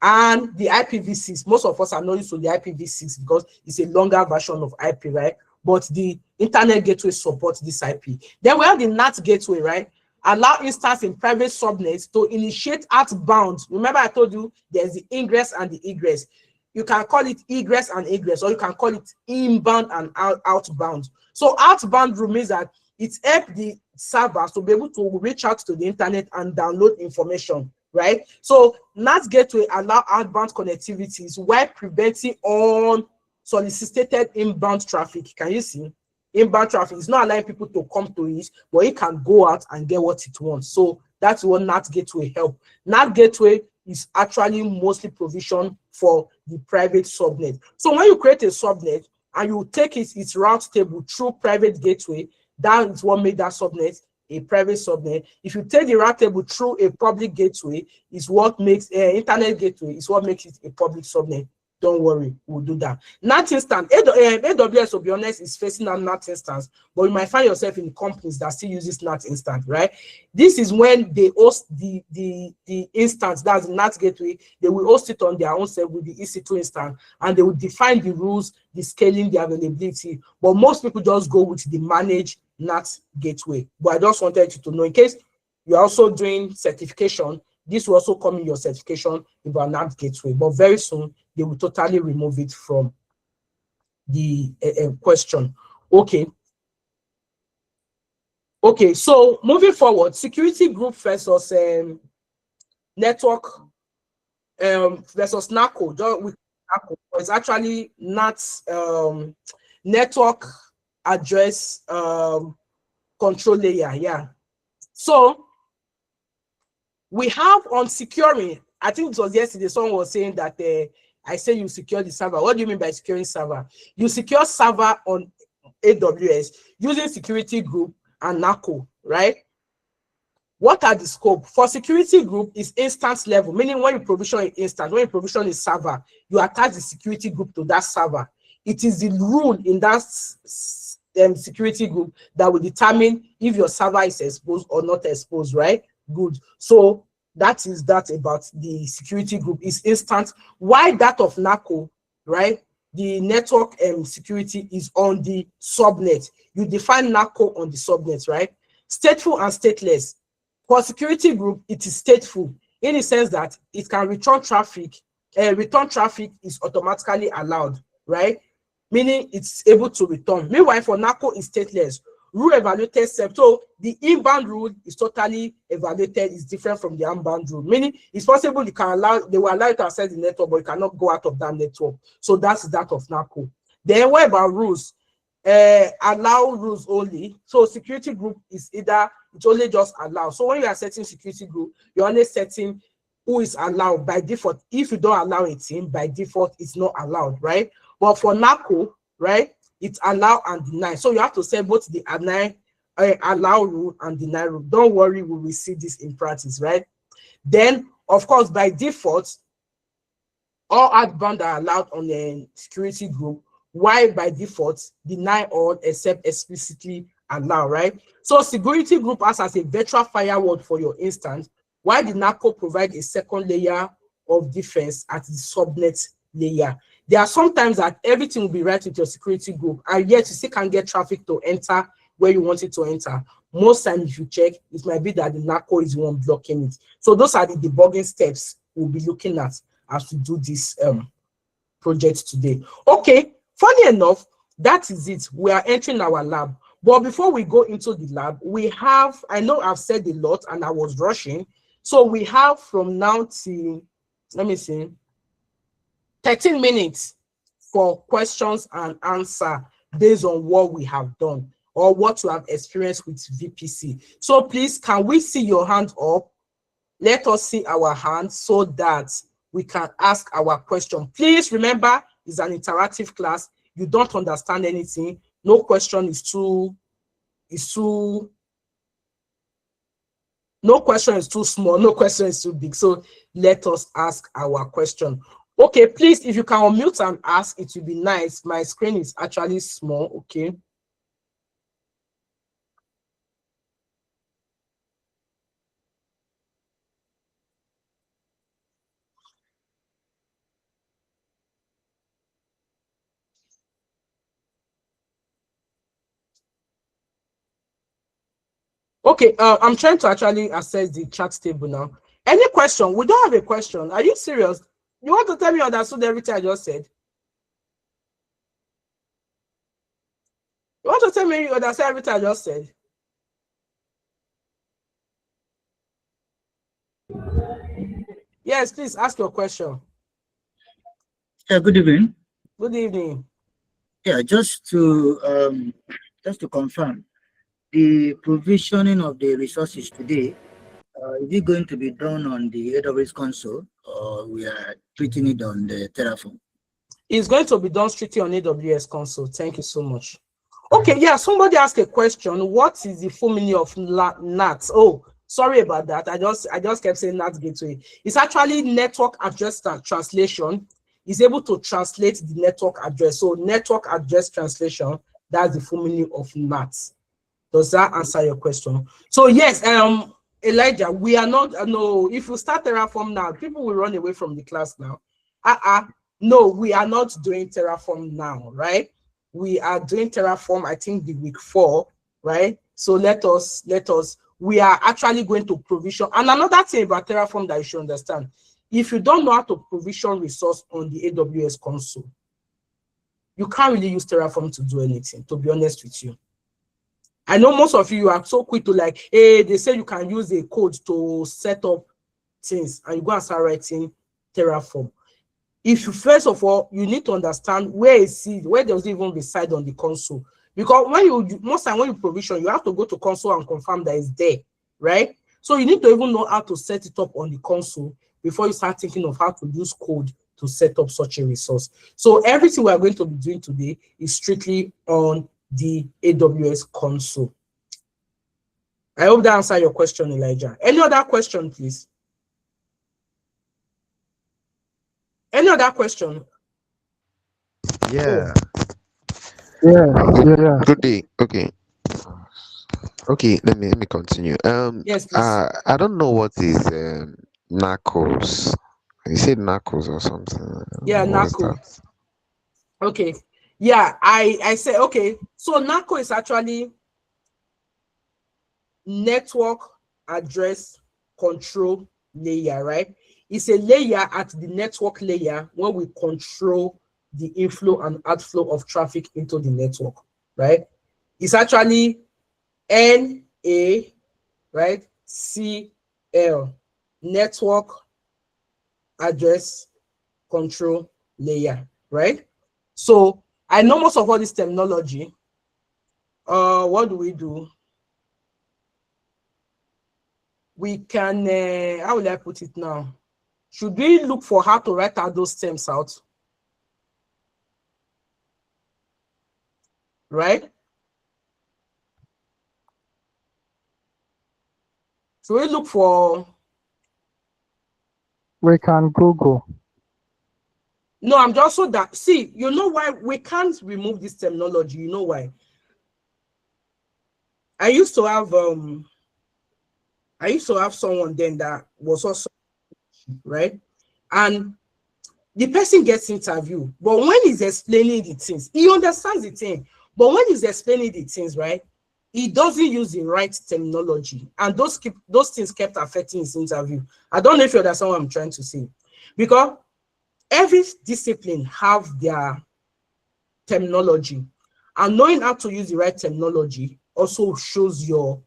And the IPv6, most of us are not used to the IPv6 because it's a longer version of IP, right? But the internet gateway supports this IP. Then we have the NAT gateway, right? Allow instance in private subnets to initiate outbound. Remember I told you there's the ingress and the egress. You can call it egress and egress, or you can call it inbound and outbound. So outbound rule means that it helps the servers to be able to reach out to the internet and download information, right? So NAT gateway allow outbound connectivities while preventing unsolicited inbound traffic. Can you see? Inbound traffic is not allowing people to come to it, but it can go out and get what it wants. So that's what NAT gateway help. NAT gateway is actually mostly provisioned for the private subnet. So when you create a subnet and you take its route table through private gateway, that is what made that subnet a private subnet. If you take the route table through a public gateway, is what makes internet gateway is what makes it a public subnet. Don't worry, we'll do that. NAT instance, AWS, to be honest, is facing a NAT instance, but you might find yourself in companies that still uses NAT instance, right? This is when they host the instance, that's the NAT gateway. They will host it on their own self with the EC2 instance, and they will define the rules, the scaling, the availability. But most people just go with the managed NAT gateway. But I just wanted you to know, in case you're also doing certification, this will also come in your certification about NAT gateway, but very soon they will totally remove it from the question. Okay. Okay, so moving forward, security group versus network versus NACL. It's actually not network address control layer. Yeah. So we have on securing, I think it was yesterday, someone was saying that I say you secure the server. What do you mean by securing server? You secure server on AWS using security group and NACL, right? What are the scope? For security group is instance level, meaning when you provision an instance, when you provision a server, you attach the security group to that server. It is the rule in that security group that will determine if your server is exposed or not exposed, right? Good. So that is that about the security group is instance. Why that of NACL, right? The network security is on the subnet. You define NACL on the subnet, right? Stateful and stateless. For security group, it is stateful in the sense that it can return traffic. Return traffic is automatically allowed, right? Meaning it's able to return. Meanwhile, for NACL, it's stateless. Rule evaluated self. So the inbound rule is totally evaluated, is different from the outbound rule. Meaning it's possible you can allow, they will allow you to access the network, but you cannot go out of that network. So that's that of NACL. Then what about rules? Allow rules only. So security group is either it's only just allow. So when you are setting security group, you're only setting who is allowed by default. If you don't allow a team, by default, it's not allowed, right? But for NACL, right, it's allow and deny. So you have to set both the allow rule and deny rule. Don't worry, we will see this in practice, right? Then, of course, by default, all outbound are allowed on the security group, while by default, deny all except explicitly allow, right? So security group acts as a virtual firewall for your instance, while the NACL provide a second layer of defense at the subnet layer. There are sometimes that everything will be right with your security group, and yet you still can't get traffic to enter where you want it to enter. Most times, if you check, it might be that the NACL is the one blocking it. So those are the debugging steps we'll be looking at as we do this project today. Okay, funny enough, that is it. We are entering our lab. But before we go into the lab, we have, I know I've said a lot and I was rushing. So we have from now to, let me see, 13 minutes for questions and answer based on what we have done or what you have experienced with VPC. So please, can we see your hand up? Let us see our hands so that we can ask our question. Please remember, it's an interactive class. You don't understand anything. No question is too small. No question is too big. So let us ask our question. Okay, please, if you can unmute and ask, it will be nice. My screen is actually small. Okay. Okay, I'm trying to actually access the chat table now. Any question? We don't have a question. Are you serious? You want to tell me you understood everything I just said? You want to tell me you understand everything I just said? Yes, please ask your question. Yeah, good evening. Good evening. Yeah, just to confirm, the provisioning of the resources today, is it going to be done on the AWS console, or we are treating it on the Terraform? It's going to be done strictly on AWS console. Thank you so much. Okay, yeah, somebody asked a question. What is the full meaning of NAT? Oh, sorry about that. I just kept saying NAT gateway. It's actually network address translation. It's able to translate the network address. So network address translation, that's the full meaning of NAT. Does that answer your question? So yes, Elijah, we are not, no, if you start Terraform now, people will run away from the class now. No, we are not doing Terraform now, right? We are doing Terraform, I think, the week 4, right? So let us, we are actually going to provision. And another thing about Terraform that you should understand, if you don't know how to provision resource on the AWS console, you can't really use Terraform to do anything, to be honest with you. I know most of you are so quick to like, hey, they say you can use a code to set up things, and you go and start writing Terraform. If you, first of all, you need to understand where does it even reside on the console. Because most time when you provision, you have to go to console and confirm that it's there, right? So you need to even know how to set it up on the console before you start thinking of how to use code to set up such a resource. So everything we are going to be doing today is strictly on the AWS console. I hope that answers your question, Elijah. Any other question, please? Any other question? Yeah. Yeah. Good day. Okay. Okay. Let me continue. Yes, please. I don't know what is NACLs. You said NACLs or something. Yeah, What's NACL. that? Okay. Yeah, I say okay. So NACL is actually network address control layer, right? It's a layer at the network layer where we control the inflow and outflow of traffic into the network, right? It's actually NA, right? CL, network address control layer, right? So I know most of all this terminology. What do we do? We can, how will I put it now? Should we look for how to write out those terms out? Right? Should we look for? We can Google. No, I'm just so that, see, you know why we can't remove this terminology? You know why? I used to have someone then that was also, right? And the person gets interviewed, but when he's explaining the things, he understands the thing. But when he's explaining the things, right, he doesn't use the right terminology, and those things kept affecting his interview. I don't know if you understand what I'm trying to say, because every discipline have their terminology, and knowing how to use the right terminology also shows your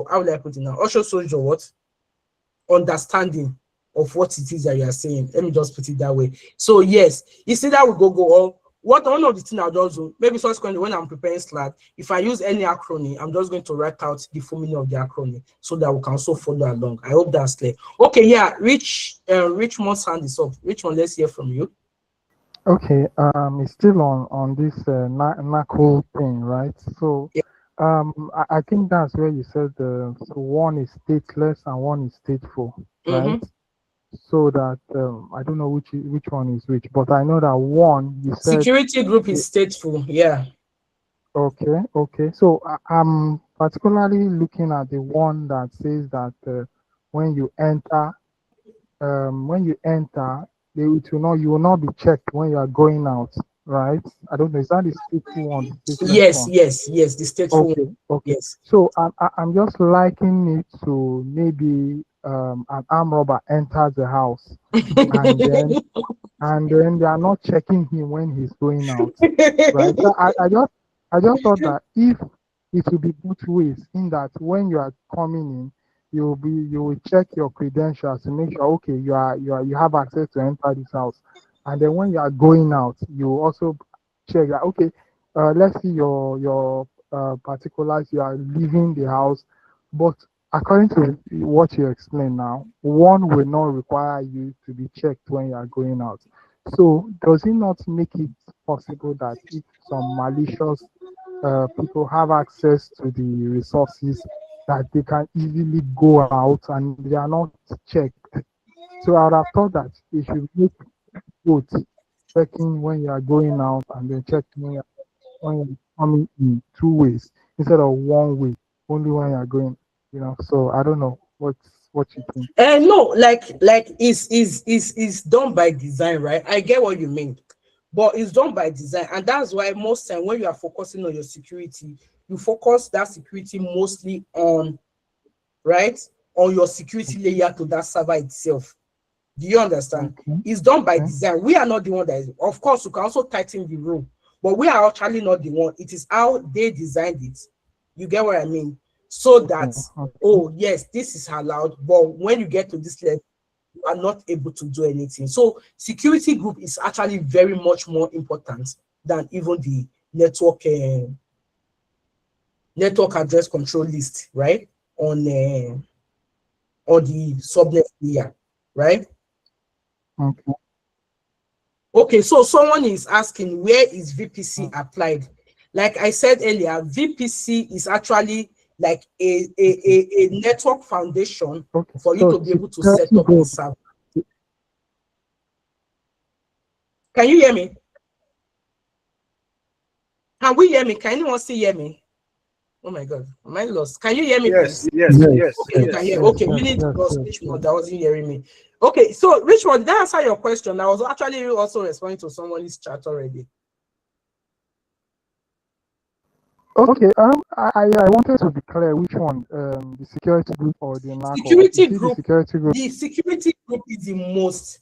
how would I put it now? Also shows your what? Understanding of what it is that you are saying. Let me just put it that way. So yes, you see that we go on. What one of the things I'll just do, maybe subsequently when I'm preparing slide, if I use any acronym, I'm just going to write out the full meaning of the acronym so that we can also follow along. I hope that's clear. Okay, yeah, Richmond's hand is up. Richmond, let's hear from you. Okay, it's still on this NACL thing, right? So, Yeah. I think that's where you said so one is stateless and one is stateful, right? So that I don't know which one is which, but I know that one you said Security group is stateful, yeah. Okay. So I'm particularly looking at the one that says that when you enter, you will not be checked when you are going out, right? I don't know. Is that the stateful one, the stateless one? Yes, the stateful one. Okay. Yes. So I'm just likening it to maybe an armed robber enters the house and then they are not checking him when he's going out, right? So I just thought that if it will be both ways, in that when you are coming in, you will check your credentials to make sure okay you have access to enter this house, and then when you are going out, you also check that okay, let's see your particulars. You are leaving the house, but according to what you explained now, one will not require you to be checked when you are going out. So does it not make it possible that if some malicious people have access to the resources, that they can easily go out and they are not checked? So I would have thought that they should make both, checking when you are going out and then checking when you're coming in, two ways instead of one way, only when you're going. So I don't know what you think. No, like is done by design, right? I get what you mean, but it's done by design, and that's why most time when you are focusing on your security, you focus that security mostly on, right, on your security layer to that server itself. Do you understand? Okay. It's done by design. We are not the one that is. Of course, you can also tighten the rule, but we are actually not the one. It is how they designed it. You get what I mean? So that, oh yes, this is allowed, but when you get to this level, you are not able to do anything. So security group is actually very much more important than even the network address control list, right? On the subnet layer, right? Okay, so someone is asking, where is VPC applied? Like I said earlier, VPC is actually like a network foundation for you to be able to set up a server. Can you hear me? Can we hear me? Can anyone still hear me? Oh my God, am I lost? Can you hear me, please? Yes. Okay, you can hear. Okay, we need to cross Richmond that wasn't hearing me. Okay, so Richmond, did I answer your question? I was actually also responding to someone's chat already. Okay, I wanted to be clear which one, the security group or the NACL? The security group is the most.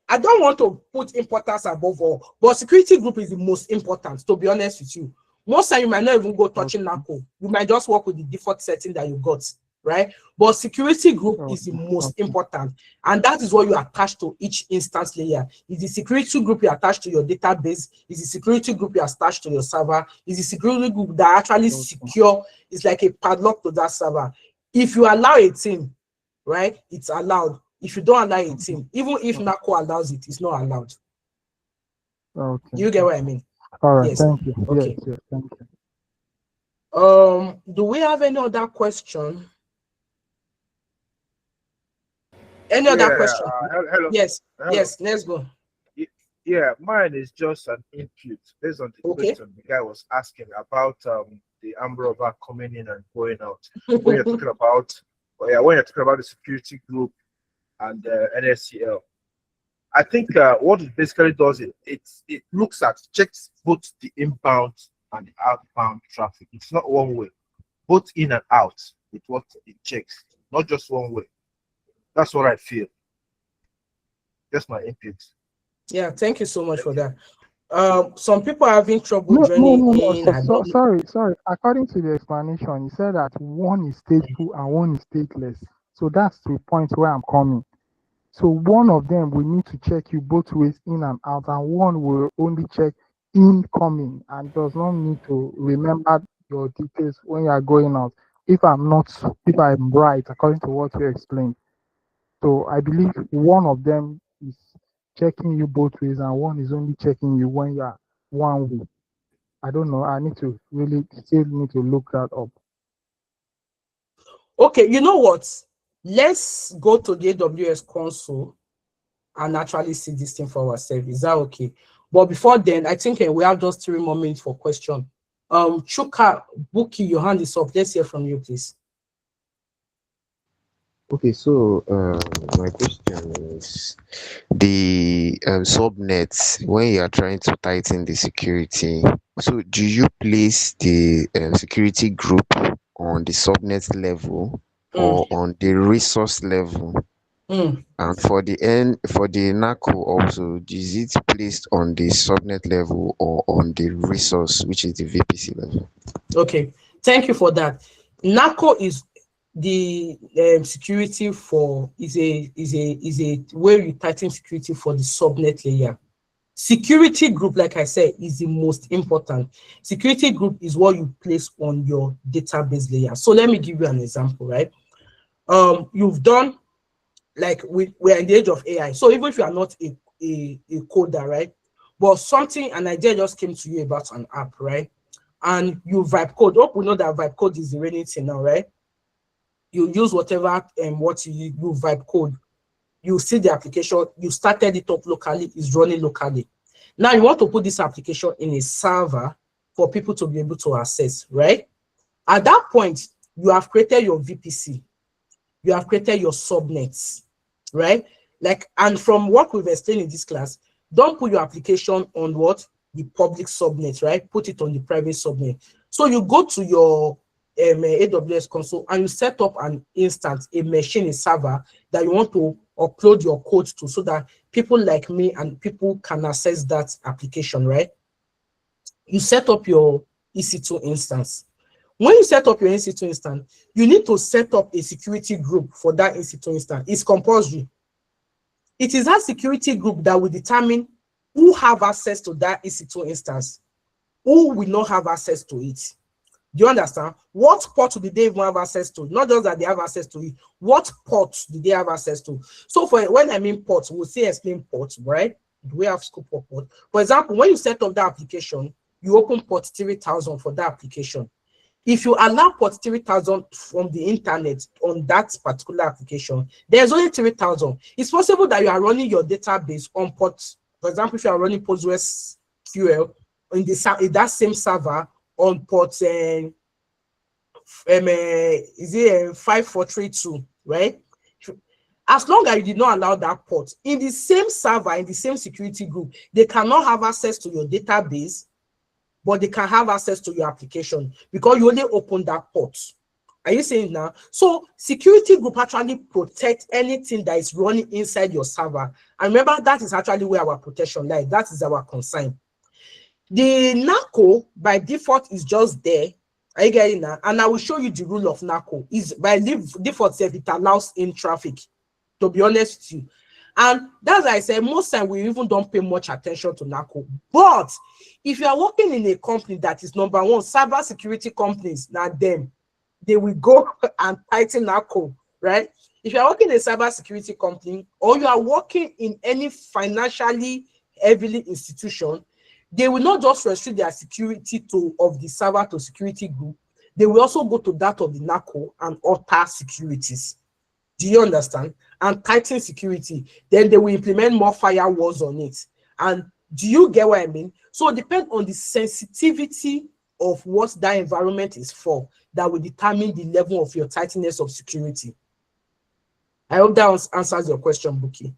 I don't want to put importance above all, but security group is the most important, to be honest with you. Most time you might not even go touching NACL. You might just work with the default setting that you got, right? But security group is the most important, and that is what you attach to each instance layer. Is the security group you attach to your database? Is the security group you attach to your server? Is the security group that actually secure? It's like a padlock to that server. If you allow a team, right, it's allowed. If you don't allow a team, even if NACL allows it, it's not allowed. Okay. You get what I mean? All right. Yes. Thank you. Okay. Yes, thank you. Do we have any other question? Any other question? Hello. Yes. Hello. Yes. Let's go. Yeah, mine is just an input based on the question the guy was asking about the armed robber coming in and going out. When you're talking about, when you're talking about the security group and NACL. I think what it basically does, it looks at, checks both the inbound and the outbound traffic. It's not one way, both in and out. It's what it checks, not just one way. That's what I feel. That's my input. Yeah, thank you so much for that. Some people are having trouble No, no, joining no, no. in. I don't. Sorry. According to the explanation, he said that one is stateful and one is stateless. So that's the point where I'm coming. So one of them will need to check you both ways in and out, and one will only check incoming and does not need to remember your details when you are going out. If I'm right, according to what you explained. So I believe one of them is checking you both ways, and one is only checking you when you are one way. I don't know. I need to really still need to look that up. Okay, you know what? Let's go to the AWS console and actually see this thing for ourselves. Is that okay? But before then, I think we have just 3 more minutes for question. Chuka, Buki, your hand is up. Let's hear from you, please. Okay, so my question is the subnets when you are trying to tighten the security. So do you place the security group on the subnet level or on the resource level? And for the NACL also, is it placed on the subnet level or on the resource, which is the VPC level? Okay, thank you for that. NACL is the security for is a where you tighten security for the subnet layer. Security group, like I said, is the most important. Security group is what you place on your database layer. So let me give you an example, right? You've done, like, we're in the age of AI. So even if you are not a coder, right? But something, an idea just came to you about an app, right? And you vibe code. Hope we know that vibe code is the reigning thing now, right? You use whatever what you vibe code. You see the application, you started it up locally, it's running locally. Now you want to put this application in a server for people to be able to access, right? At that point, you have created your VPC, you have created your subnets, right? Like, and from what we've explained in this class, don't put your application on what? The public subnet, right? Put it on the private subnet. So you go to your AWS console and you set up an instance, a machine, a server that you want to upload your code to, so that people like me and people can access that application, right? You set up your EC2 instance. When you set up your EC2 instance, you need to set up a security group for that EC2 instance. It's compulsory. It is that security group that will determine who have access to that EC2 instance, who will not have access to it. Do you understand? What port did they even have access to? Not just that they have access to it. What ports did they have access to? So for when I mean ports, we'll say explain ports, right? We have scope for port. For example, when you set up that application, you open port 3000 for that application. If you allow port 3000 from the internet on that particular application, there's only 3000. It's possible that you are running your database on port. For example, if you are running PostgreSQL in that same server on port is it 5432, right? As long as you did not allow that port in the same server, in the same security group, they cannot have access to your database, but they can have access to your application because you only open that port. Are you saying now? So security group actually protect anything that is running inside your server. And remember, that is actually where our protection lies. That is our concern. The NACL by default is just there. Are you getting that? And I will show you the rule of NACL. Is by default, it allows in traffic, to be honest with you. And that's why I say most times we even don't pay much attention to NACL. But if you are working in a company that is number one, cyber security companies, now them, they will go and tighten NACL, right? If you are working in a cyber security company or you are working in any financially heavily institution, they will not just restrict their security of the server to security group. They will also go to that of the NACL and alter securities. Do you understand? And tighten security. Then they will implement more firewalls on it. And do you get what I mean? So it depends on the sensitivity of what that environment is for that will determine the level of your tightness of security. I hope that answers your question, Buki.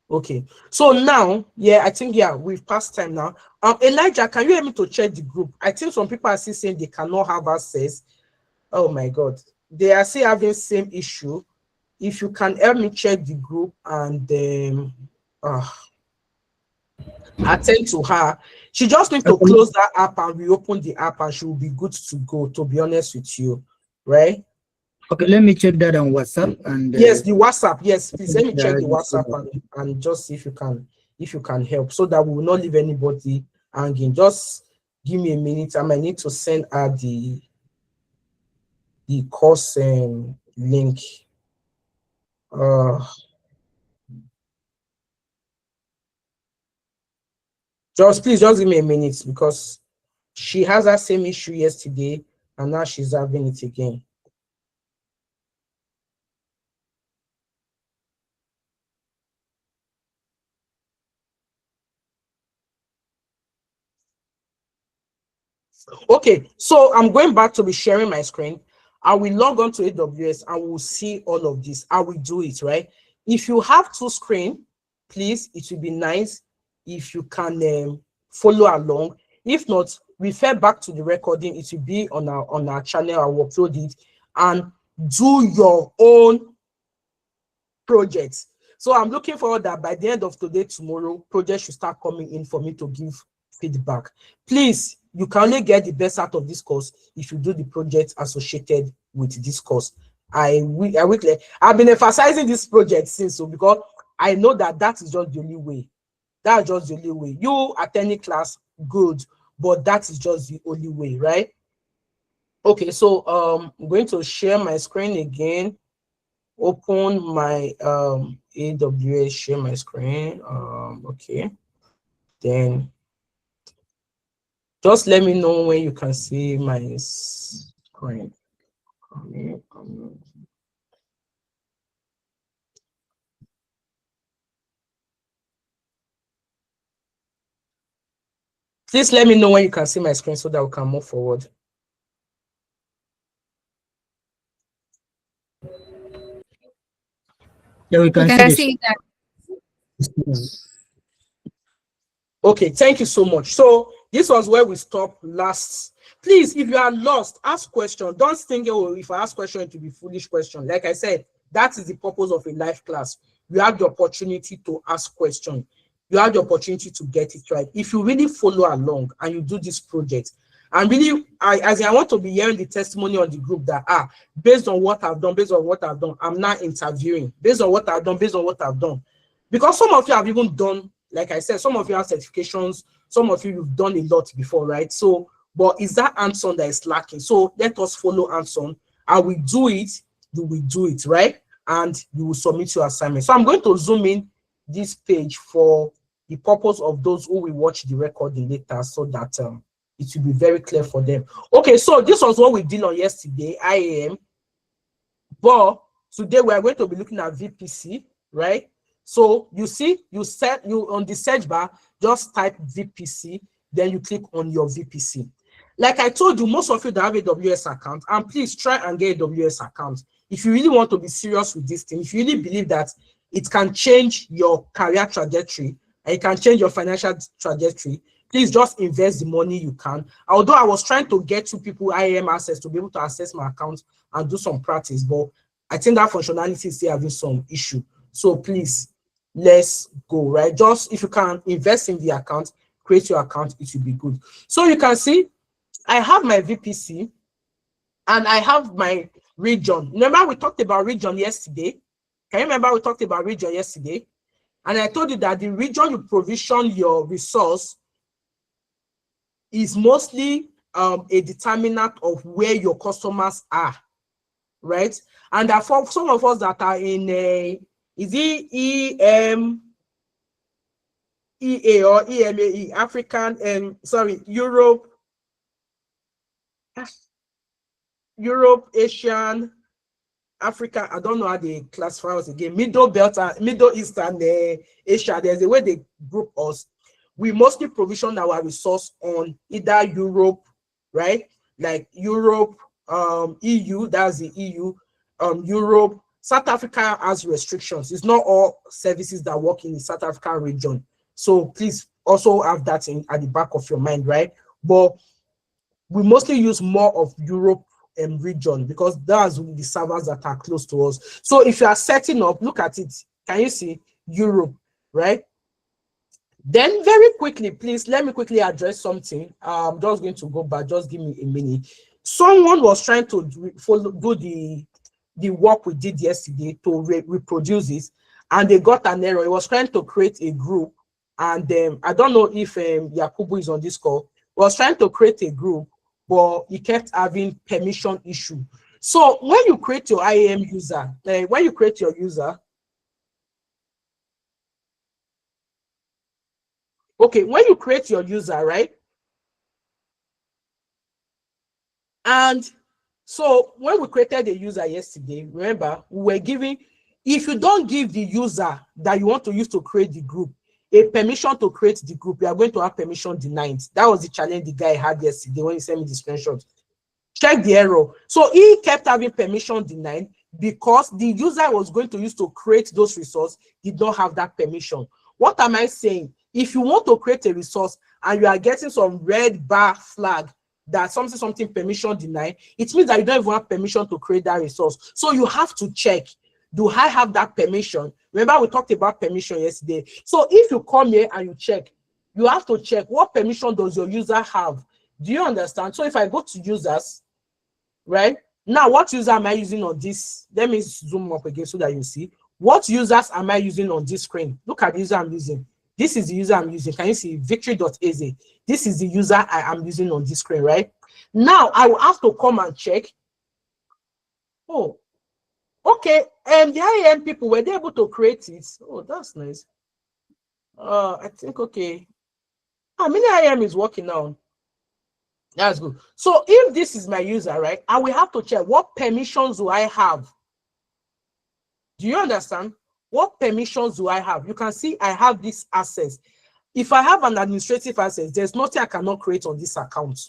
Okay, so now, yeah, I think, yeah, we've passed time now. Elijah, can you help me to check the group? I think some people are still saying they cannot have access. Oh my God, they are still having same issue. If you can help me check the group and attend to her. She just need to close that app and reopen the app and she will be good to go, to be honest with you, right? Okay, let me check that on WhatsApp and yes, the WhatsApp. Yes, please let me check the yeah, WhatsApp and just see if you can help so that we will not leave anybody hanging. Just give me a minute. I might need to send her the course link. Please just give me a minute because she has that same issue yesterday and now she's having it again. Okay, so I'm going back to be sharing my screen. I will log on to AWS and we'll see all of this. I will do it, right? If you have two screens, please, it will be nice if you can follow along. If not, refer back to the recording. It will be on our channel. I will upload it and do your own projects. So I'm looking forward that by the end of today, tomorrow, projects should start coming in for me to give feedback. Please, you can only get the best out of this course if you do the project associated with this course. I've been emphasizing this project since, so because I know that is just the only way. That's just the only way. You attending class, good, but that is just the only way, right? Okay, so I'm going to share my screen again. Open my AWS, share my screen. Okay, then just let me know when you can see my screen. Please let me know when you can see my screen so that we can move forward. Yeah, we can see that. Okay, thank you so much. So this was where we stopped last. Please, if you are lost, ask questions. Don't think, oh, if I ask question, it will be foolish question. Like I said, that is the purpose of a live class. You have the opportunity to ask questions. You have the opportunity to get it right. If you really follow along and you do this project, and really, I want to be hearing the testimony on the group that, based on what I've done, I'm not interviewing. Based on what I've done. Because some of you have even done, like I said, some of you have certifications, some of you've done a lot before, right? So, but is that hands-on that is lacking? So let us follow hands-on. I will do it, you will do it, right? And you will submit your assignment. So I'm going to zoom in this page for the purpose of those who will watch the recording later so that it will be very clear for them. Okay, so this was what we did on yesterday, IAM. But today we are going to be looking at VPC, right? So you see, you on the search bar, just type VPC, then you click on your VPC. Like I told you, most of you that have AWS account, and please try and get AWS account. If you really want to be serious with this thing, if you really believe that it can change your career trajectory and it can change your financial trajectory, please just invest the money you can. Although I was trying to get two people IAM access to be able to access my account and do some practice, but I think that functionality is still having some issue. So please, let's go, right? Just if you can invest in the account, create your account, it will be good. So you can see, I have my VPC and I have my region. Remember we talked about region yesterday? Can you remember we talked about region yesterday? And I told you that the region you provision your resource is mostly a determinant of where your customers are, right? And that for some of us that are in is it EMEA or EMAE, African and Europe, Asian, Africa, I don't know how they classify us again, Middle Belt and Middle East and Asia. There's a way they group us. We mostly provision our resource on either Europe, right? Like Europe, EU, that's the EU, Europe, South Africa has restrictions. It's not all services that work in the South African region. So please also have that in at the back of your mind, right? But we mostly use more of Europe region because that's the servers that are close to us. So if you are setting up, look at it. Can you see Europe, right? Then very quickly, please, let me quickly address something. I'm just going to go back. Just give me a minute. Someone was trying to do the work we did yesterday to reproduce this, and they got an error. It was trying to create a group, and I don't know if Yakubu is on this call. He was trying to create a group, but he kept having permission issue. So when you create your IAM user, when you create your user, okay, when you create your user, right? And so when we created a user yesterday, remember, we were giving, if you don't give the user that you want to use to create the group a permission to create the group, you are going to have permission denied. That was the challenge the guy had yesterday when he sent me the screenshot. Check the error. So he kept having permission denied because the user was going to use to create those resources did not have that permission. What am I saying? If you want to create a resource and you are getting some red bar flag that something permission denied, it means that you don't even have permission to create that resource. So you have to check, do I have that permission? Remember we talked about permission yesterday. So if you come here and you check, you have to check what permission does your user have. Do you understand? So if I go to users, right? Now what user am I using on this? Let me zoom up again so that you see. What users am I using on this screen? Look at the user I'm using. This is the user I'm using. Can you see victory.az? This is the user I am using on this screen, right? Now I will have to come and check. Oh, okay. And the IAM people, were they able to create it? Oh, that's nice. I think, okay. How many IAM is working now? That's good. So if this is my user, right, I will have to check what permissions do I have. Do you understand? What permissions do I have? You can see I have this access. If I have an administrative access, there's nothing I cannot create on this account.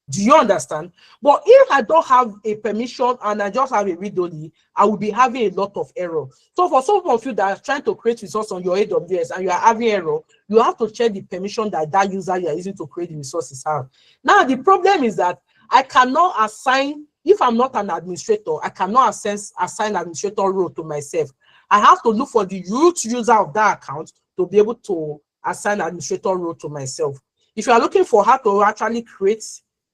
Do you understand? But if I don't have a permission and I just have a read-only, I will be having a lot of error. So for some of you that are trying to create resource on your AWS and you are having error, you have to check the permission that that user you are using to create the resources have. Now, the problem is that I cannot assign, if I'm not an administrator, I cannot assign administrator role to myself. I have to look for the root user of that account to be able to assign administrator role to myself. If you are looking for how to actually create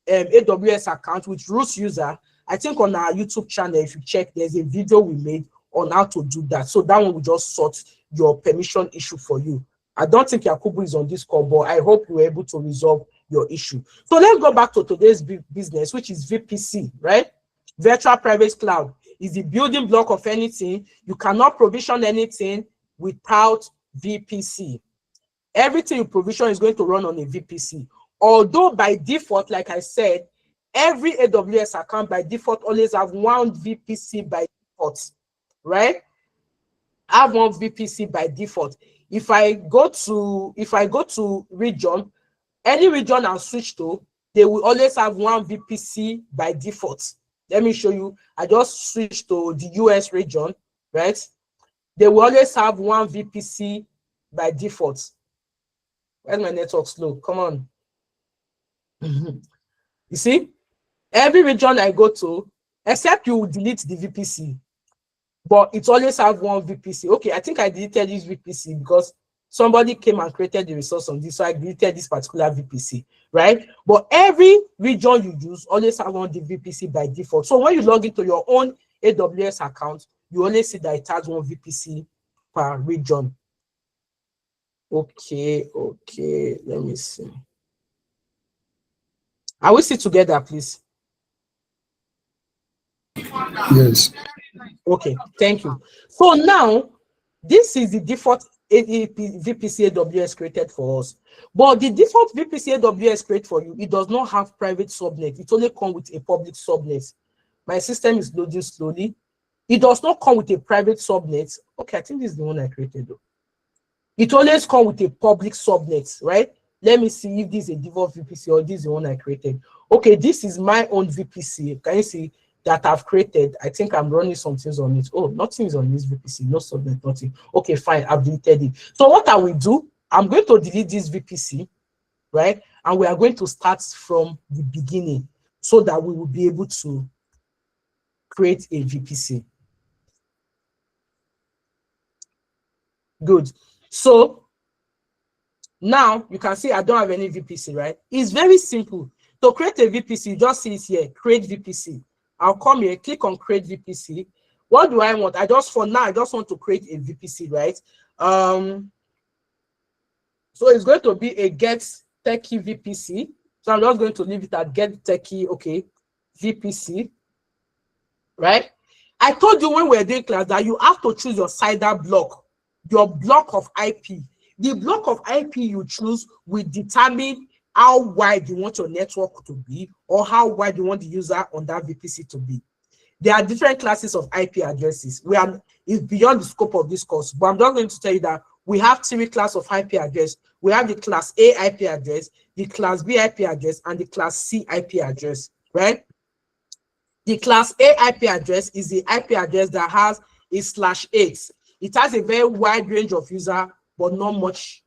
AWS account with root user, I think on our YouTube channel, if you check, there's a video we made on how to do that. So that one will just sort your permission issue for you. I don't think Yakubu is on this call, but I hope you were able to resolve your issue. So let's go back to today's business, which is VPC, right? Virtual Private Cloud is the building block of anything. You cannot provision anything without VPC. Everything you provision is going to run on a VPC. Although by default, like I said, every AWS account by default always have one VPC by default, right? I have one VPC by default. If I go to region, any region I switch to, they will always have one VPC by default. Let me show you. I just switched to the US region, right? They will always have one VPC by default. Where's my network slow? Come on. You see, every region I go to, except you delete the VPC, but it always have one VPC. Okay, I think I deleted this VPC because somebody came and created the resource on this, so I deleted this particular VPC, right? But every region you use always have one VPC by default. So when you log into your own AWS account, you only see that it has one VPC per region. Okay, let me see. Are we still together, please? Yes. Okay, thank you. So now, this is the default VPC AWS created for us. But the default VPC AWS created for you, it does not have private subnet. It only comes with a public subnet. My system is loading slowly. It does not come with a private subnet. Okay, I think this is the one I created though. It always comes with a public subnet, right? Let me see if this is a default VPC or this is the one I created. Okay, this is my own VPC. Can you see? that I've created. I think I'm running some things on it. Oh, nothing is on this VPC, no subnet, nothing. Okay, fine, I've deleted it. So what I will do, I'm going to delete this VPC, right? And we are going to start from the beginning so that we will be able to create a VPC. Good. So now you can see I don't have any VPC, right? It's very simple. To create a VPC, you just see it here, create VPC. I'll come here, click on create VPC. What do I want? I just want to create a VPC, right? So it's going to be a get techie VPC. So I'm just going to leave it at get techie, okay, VPC, right? I told you when we were doing class that you have to choose your CIDR block, your block of IP. The block of IP you choose will determine how wide you want your network to be or how wide you want the user on that VPC to be. There are different classes of IP addresses. It's beyond the scope of this course, but I'm just going to tell you that we have 3 classes of IP address. We have the class A IP address, the class B IP address, and the class C IP address, right? The class A IP address is the IP address that has a /8. It has a very wide range of user, but not much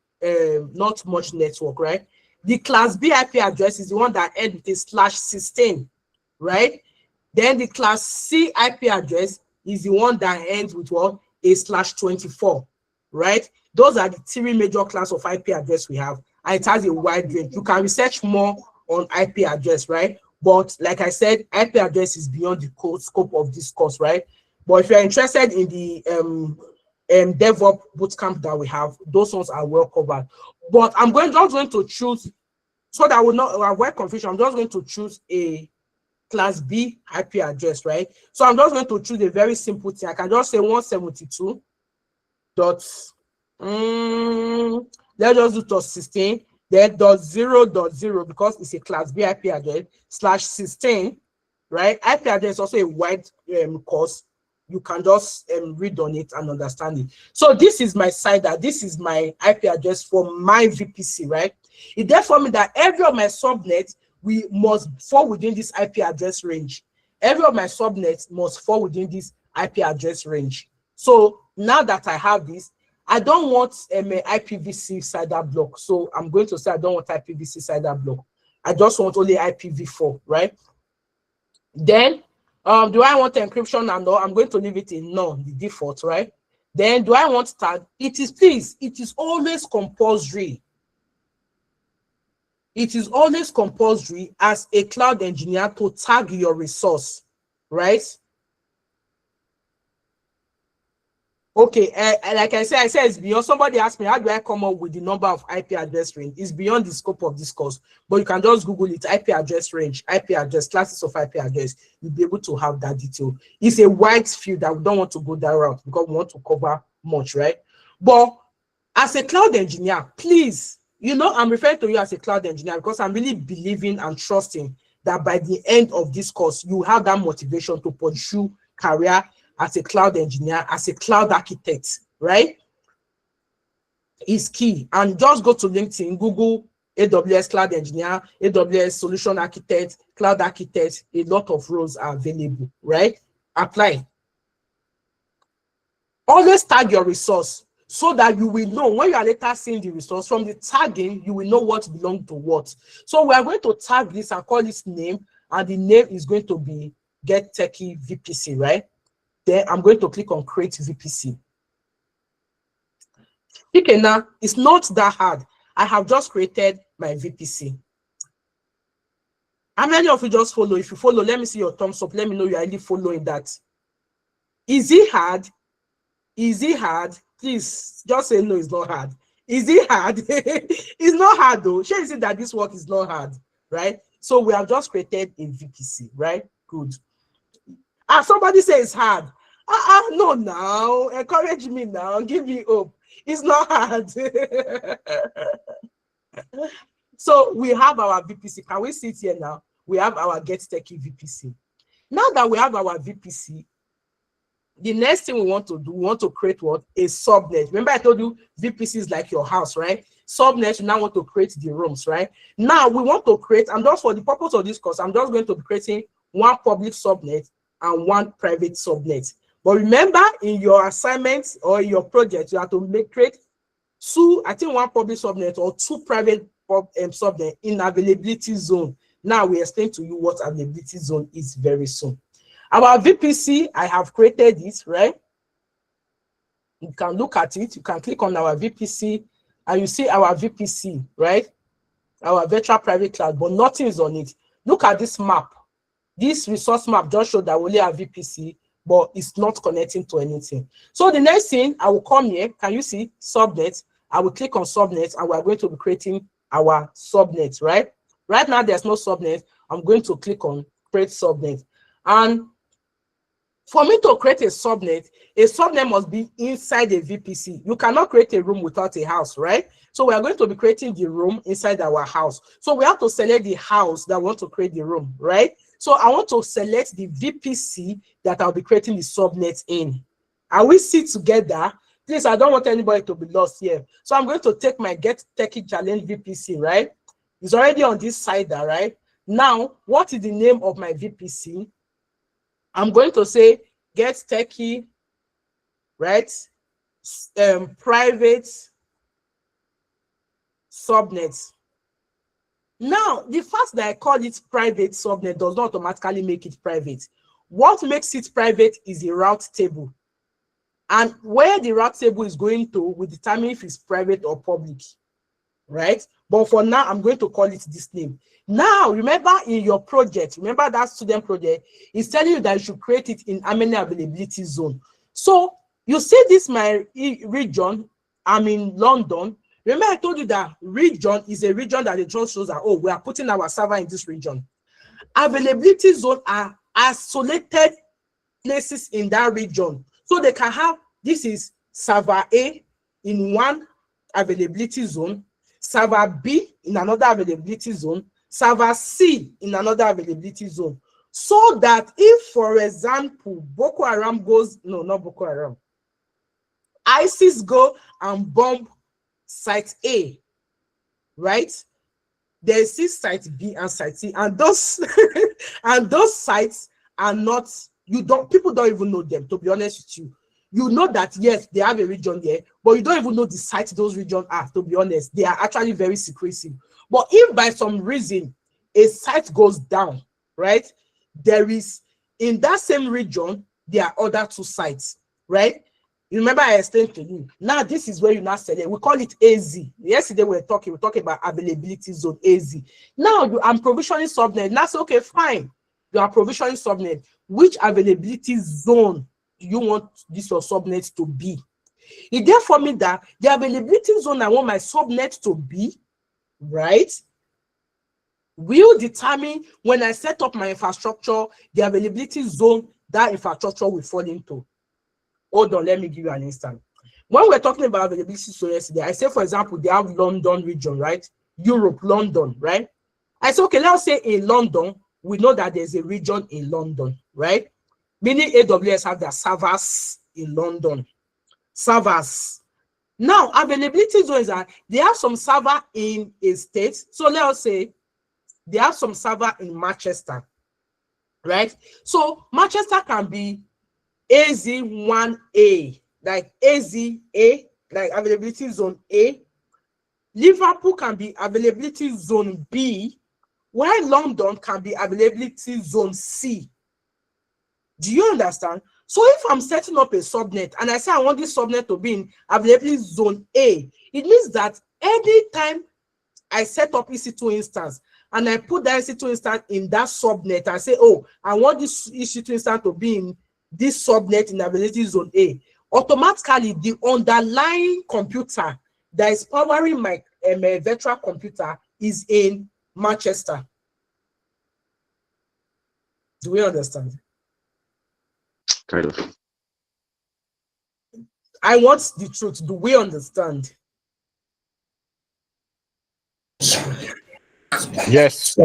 network, right? The class B IP address is the one that ends with a /16, right? Then the class C IP address is the one that ends with what? A /24, right? Those are the 3 major class of IP address we have, and it has a wide range. You can research more on IP address, right? But like I said, IP address is beyond the scope of this course, right? But if you're interested in the DevOps bootcamp that we have, those ones are well covered. But I'm just going to choose, so that I will not avoid confusion, I'm just going to choose a class B IP address, right? So I'm just going to choose a very simple thing. I can just say 172 dot let's just do .16, then .0.0 because it's a class B IP address /16, right? IP address is also a wide course. You can just read on it and understand it. So this is my CIDR. This is my IP address for my VPC, right? It therefore means that every of my subnets we must fall within this IP address range. Every of my subnets must fall within this IP address range. So now that I have this, I don't want an IPv6 CIDR block. So I'm going to say I don't want IPv6 CIDR block. I just want only IPv4, right? Then, do I want encryption and all? I'm going to leave it in none, the default, right? Then, do I want tag? It is always compulsory. It is always compulsory as a cloud engineer to tag your resource, right? Okay, like I said it's beyond. Somebody asked me, how do I come up with the number of IP address range? It's beyond the scope of this course, but you can just Google it, IP address range, IP address, classes of IP address. You'll be able to have that detail. It's a wide field that we don't want to go that route because we want to cover much, right? But as a cloud engineer, please, I'm referring to you as a cloud engineer because I'm really believing and trusting that by the end of this course, you have that motivation to pursue career as a cloud engineer, as a cloud architect, right? Is key. And just go to LinkedIn, Google AWS cloud engineer, AWS solution architect, cloud architect. A lot of roles are available, right? Apply. Always tag your resource so that you will know when you are later seeing the resource. From the tagging, you will know what belongs to what. So we are going to tag this and call this name, and the name is going to be Get Techie VPC, right? Then I'm going to click on Create VPC. Okay, now it's not that hard. I have just created my VPC. How many of you just follow? If you follow, let me see your thumbs up. Let me know you are really following that. Is it hard? Is it hard? Please just say no, it's not hard. Is it hard? It's not hard though. Share is it that this work is not hard, right? So we have just created a VPC, right? Good. Somebody say it's hard. No, now encourage me now. Give me hope. It's not hard. So we have our VPC. Can we see it here now? We have our Get Techie VPC. Now that we have our VPC, the next thing we want to do, we want to create what? A subnet. Remember I told you VPC is like your house, right? Subnet, you now want to create the rooms, right? Now we want to create, and just for the purpose of this course, I'm just going to be creating one public subnet and one private subnet. But remember, in your assignments or your project, you have to create two, I think one public subnet or two private subnet in availability zone. Now we explain to you what availability zone is very soon. Our VPC, I have created it, right? You can look at it. You can click on our VPC and you see our VPC, right? Our virtual private cloud, but nothing is on it. Look at this map. This resource map just shows that we only have VPC, but it's not connecting to anything. So the next thing, I will come here. Can you see subnet? I will click on subnet and we're going to be creating our subnet, right? Right now, there's no subnet. I'm going to click on create subnet. And for me to create a subnet must be inside a VPC. You cannot create a room without a house, right? So we are going to be creating the room inside our house. So we have to select the house that want to create the room, right? So I want to select the VPC that I'll be creating the subnet in. Are we see together? Please, I don't want anybody to be lost here. So I'm going to take my Get Techie Challenge VPC, right? It's already on this side, right? Now, what is the name of my VPC? I'm going to say Get Techie, right? Private subnet. Now, the fact that I call it private subnet does not automatically make it private. What makes it private is the route table. And where the route table is going to will determine if it's private or public, right? But for now, I'm going to call it this name. Now, remember in your project, remember that student project is telling you that you should create it in how many availability zone. So you see this my region, I'm in London. Remember I told you that region is a region that it just shows that, oh, we are putting our server in this region. Availability zone are isolated places in that region. So they can have, this is server A in one availability zone, server B in another availability zone, server C in another availability zone. So that if, for example, Boko Haram goes, no, not Boko Haram, ISIS go and bomb site A, right? There's this site B and site C, and those and those sites are not, people don't even know them, to be honest with you. You know that, yes, they have a region there, but you don't even know the site those regions are, to be honest. They are actually very secretive. But if by some reason a site goes down, right, there is, in that same region, there are other two sites, right? You remember I explained to you. Now, this is where you now select. We call it AZ. Yesterday we were talking about availability zone, AZ. Now, I'm provisioning subnet. Now, say, okay, fine. You are provisioning subnet. Which availability zone do you want this your subnet to be? It therefore means that the availability zone I want my subnet to be, right, will determine when I set up my infrastructure, the availability zone that infrastructure will fall into. Hold on, let me give you an instance. When we're talking about availability zone yesterday, I say, for example, they have London region, right? Europe, London, right? I say, okay, let's say in London, we know that there's a region in London, right? Meaning AWS have their servers in London. Servers. Now, availability zones are, they have some server in a state. So let's say they have some server in Manchester, right? So Manchester can be AZ1A, like AZA, like availability zone A. Liverpool can be availability zone B, while London can be availability zone C. Do you understand? So if I'm setting up a subnet and I say I want this subnet to be in availability zone A, it means that anytime I set up EC2 instance and I put that EC2 instance in that subnet, I say, oh, I want this EC2 instance to be in this subnet in availability zone A, automatically the underlying computer that is powering my virtual computer is in Manchester. Do we understand? Kind of. I want the truth. Do we understand? Yes.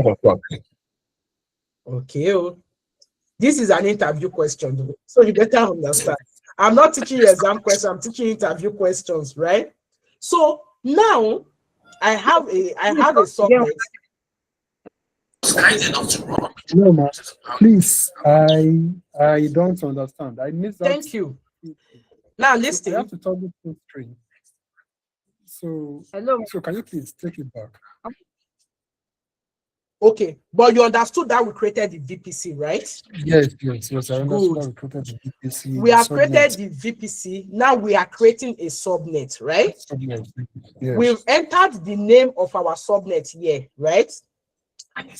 Okay. Oh. This is an interview question, so you better understand. I'm not teaching you exam questions, I'm teaching you interview questions, right? So now I have a subnet. No, ma. Please, I don't understand. I missed that. Thank you. Now So I listen. have to toggle full screen. So can you please take it back? Okay, but you understood that we created the VPC, right? Yes. I understand. Good. We created the VPC. We have created the VPC. Now we are creating a subnet, right? Subnet. Yes. We've entered the name of our subnet here, right?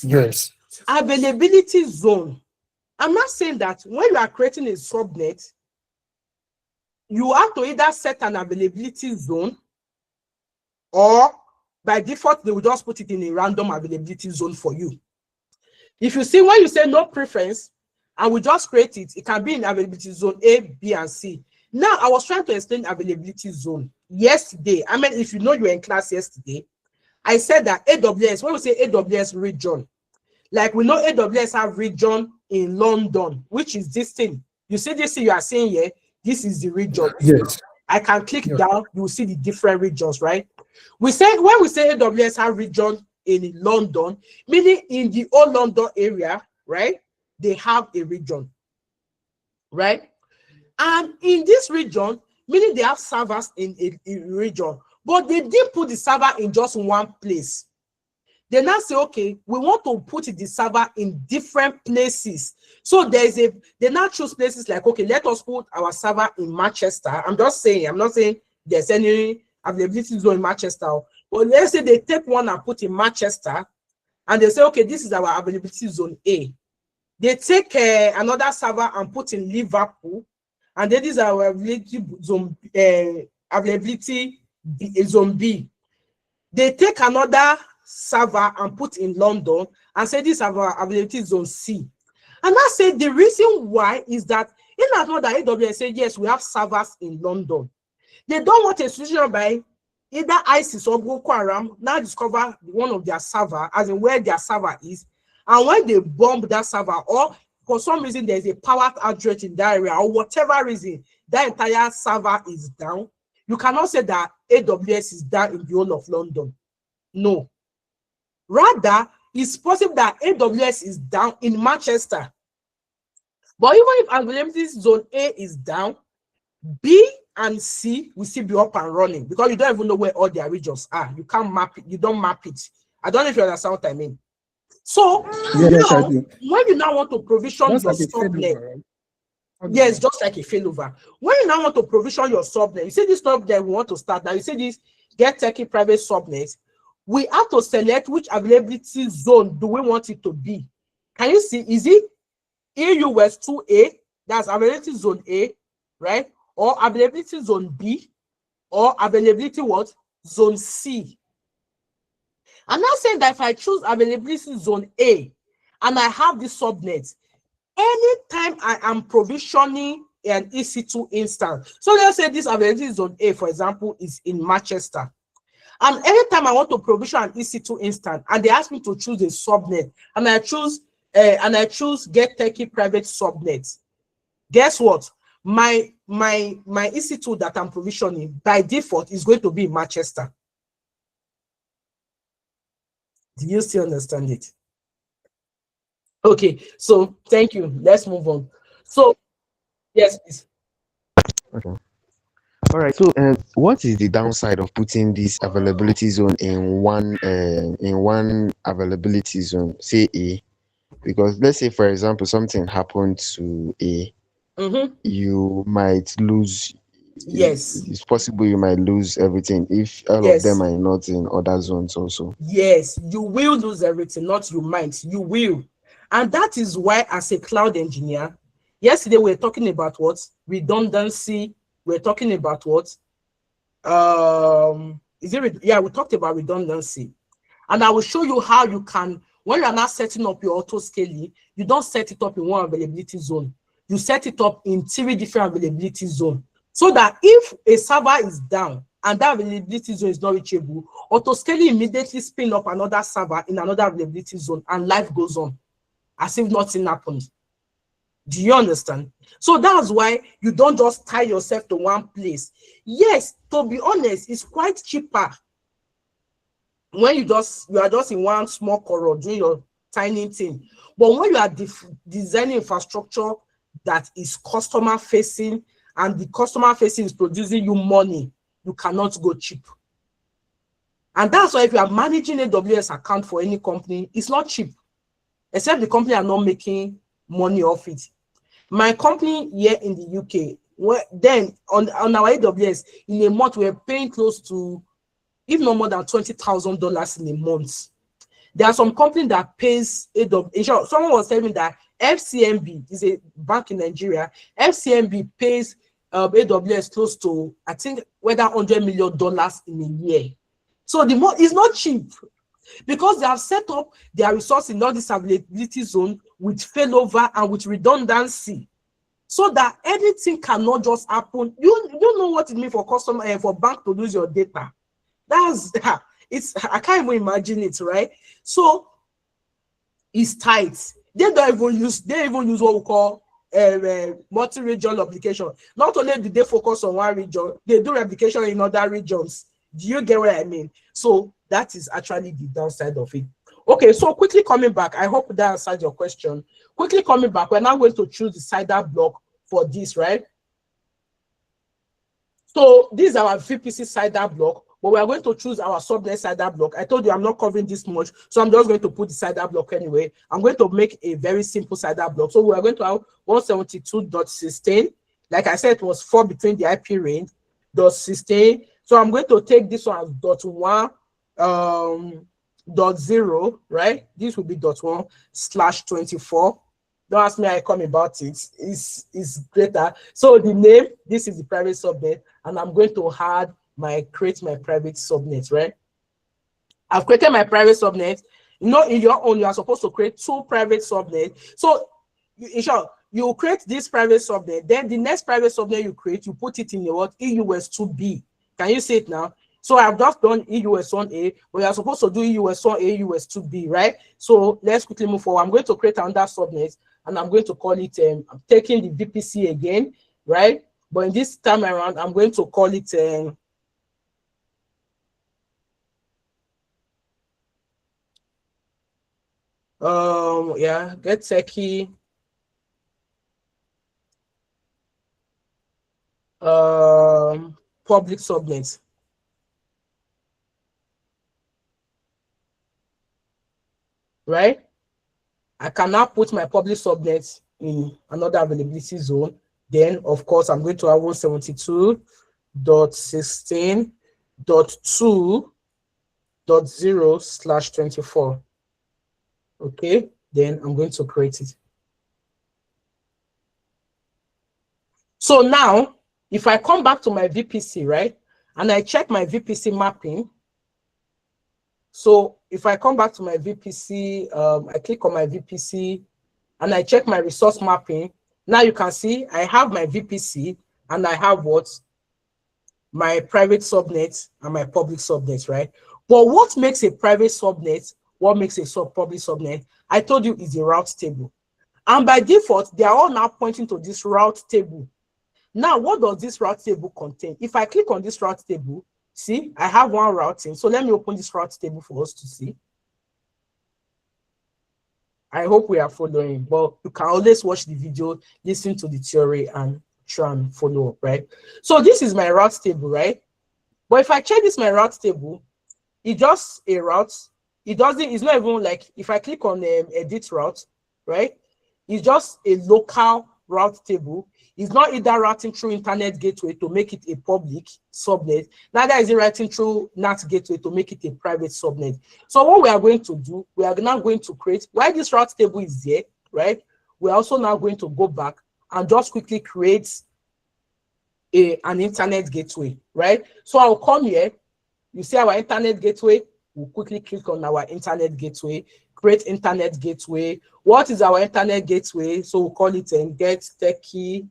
Yes. Availability zone. I'm not saying that when you are creating a subnet, you have to either set an availability zone, or by default, they will just put it in a random availability zone for you. If you see, when you say no preference, and we just create it, it can be in availability zone A, B, and C. Now, I was trying to explain availability zone yesterday. I mean, if you know you were in class yesterday, I said that AWS, when we say AWS region, like we know AWS have region in London, which is this thing. You see this thing you are seeing here? This is the region. Yes. I can click down, you will see the different regions, right? We said when we say AWS have region in London, meaning in the whole London area, right? They have a region, right? And in this region, meaning they have servers in a region, but they didn't put the server in just one place. They now say, okay, we want to put the server in different places. So they now choose places like, okay, let us put our server in Manchester. I'm just saying, I'm not saying there's any availability zone in Manchester, but let's say they take one and put in Manchester, and they say, okay, this is our availability zone A. They take another server and put in Liverpool, and then this is our availability zone B. They take another server and put in London and say this is our availability zone C. And I say the reason why is that in as much that AWS say yes, we have servers in London, they don't want a solution by either ISIS or Boko Haram now discover one of their server, as in where their server is, and when they bomb that server, or for some reason there's a power outage in that area, or whatever reason that entire server is down, you cannot say that AWS is down in the whole of London. No. Rather, it's possible that AWS is down in Manchester. But even if availability zone A is down, B and C will still be up and running, because you don't even know where all their regions are. You can't map it, you don't map it. I don't know if you understand what I mean. So Yes, I do. when you now want to provision Just your like a subnet, failover, right? yes, just like a failover. When you now want to provision your subnet, you see this subnet we want to start now. You see this get techie private subnet. We have to select which availability zone do we want it to be. Can you see? Is it EU West 2A? That's availability zone A, right? Or availability zone B, or availability what? Zone C. I'm not saying that if I choose availability zone A and I have this subnet, anytime I am provisioning an EC2 instance, so let's say this availability zone A, for example, is in Manchester, and anytime I want to provision an EC2 instance and they ask me to choose a subnet, and I choose get techie private subnet, guess what? My EC2 that I'm provisioning by default is going to be in Manchester. Do you still understand it? Okay, so thank you. Let's move on. So, yes, please. Okay. All right. So, what is the downside of putting this availability zone in one availability zone, say A? Because let's say, for example, something happened to A, you might lose. Yes. It's possible you might lose everything if all of them are not in other zones also. Yes, you will lose everything, not you might. You will. And that is why, as a cloud engineer, yesterday we were talking about what? Redundancy. We're talking about what? We talked about redundancy. And I will show you how you can, when you are not setting up your auto scaling, you don't set it up in one availability zone. You set it up in 3 different availability zones. So that if a server is down and that availability zone is not reachable, auto scaling immediately spin up another server in another availability zone, and life goes on as if nothing happened. Do you understand? So that's why you don't just tie yourself to one place. Yes, to be honest, it's quite cheaper when you are just in one small corridor doing your tiny thing. But when you are designing infrastructure that is customer facing, and the customer facing is producing you money, you cannot go cheap. And that's why if you are managing AWS account for any company, it's not cheap, except the company are not making money off it. My company here in the UK, then on our AWS, in a month, we're paying close to, if not more than $20,000 in a month. There are some companies that pays AWS. Someone was telling me that FCMB is a bank in Nigeria. FCMB pays AWS close to, I think, whether $100 million in a year. So the more is not cheap, because they have set up their resource in all this availability zone with failover and with redundancy, so that anything cannot just happen. You know what it means for customer for bank to lose your data. That's it's, I can't even imagine it, right? So it's tight. They even use what we call multi-regional application. Not only do they focus on one region, they do replication in other regions. Do you get what I mean? So that is actually the downside of it. Okay, so quickly coming back, I hope that answered your question. Quickly coming back, we're now going to choose the CIDR block for this, right? So this is our VPC CIDR block, but we are going to choose our subnet CIDR block. I told you I'm not covering this much, so I'm just going to put the CIDR block anyway. I'm going to make a very simple CIDR block. So we are going to have 172.16. Like I said, it was 4 between the IP range, .16. So I'm going to take this one as .1, .0, right? This will be .1/24. Don't ask me how I come about it. It's greater. So the name, this is the private subnet, and I'm going to create my private subnet, right? I've created my private subnet. You know, in your own, you are supposed to create 2 private subnets. So in short, you create this private subnet, then the next private subnet you create, you put it in your EUS2B. Can you see it now? So I've just done EUS1A, but you're supposed to do EUS1A, EUS2B, right? So let's quickly move forward. I'm going to create another subnet, and I'm going to call it, I'm taking the VPC again, right? But in this time around, I'm going to call it, get techie, public subnet. Right? I can now put my public subnet in another availability zone. Then, of course, I'm going to have 172.16.2.0/24. Okay, then I'm going to create it. So now, if I come back to my VPC, right, and I check my VPC mapping, so if I come back to my VPC, I click on my VPC and I check my resource mapping. Now you can see I have my VPC and I have what? My private subnet and my public subnet, right? But what makes a private subnet, what makes a public subnet, I told you is the route table. And by default, they are all now pointing to this route table. Now, what does this route table contain? If I click on this route table, see, I have one routing. So let me open this route table for us to see. I hope we are following, but you can always watch the video, listen to the theory, and try and follow up, right? So this is my route table, right? But if I check this my route table, it's just a route. It's not even like, if I click on edit route, right? It's just a local route table. It's not either routing through internet gateway to make it a public subnet, neither is it routing through NAT gateway to make it a private subnet. So what we are going to do, we are now going to create, while this route table is there, right? We're also now going to go back and just quickly create an internet gateway, right? So I'll come here, you see our internet gateway, we'll quickly click on our internet gateway, create internet gateway. What is our internet gateway? So we'll call it get techie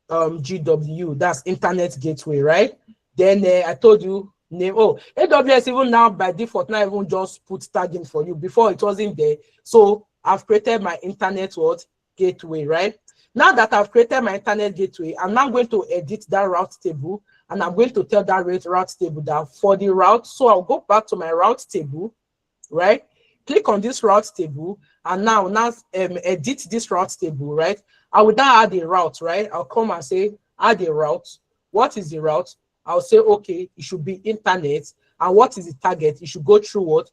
GW, that's internet gateway, right? Then I told you name. Oh, AWS even now by default now even just put tagging for you. Before it wasn't there. So I've created my internet gateway, right? Now that I've created my internet gateway, I'm now going to edit that route table and I'm going to tell that route table that for the route, so I'll go back to my route table, right? Click on this route table, and now edit this route table, right? I will now add a route, right? I'll come and say add a route. What is the route? I'll say okay, it should be internet. And what is the target? It should go through what?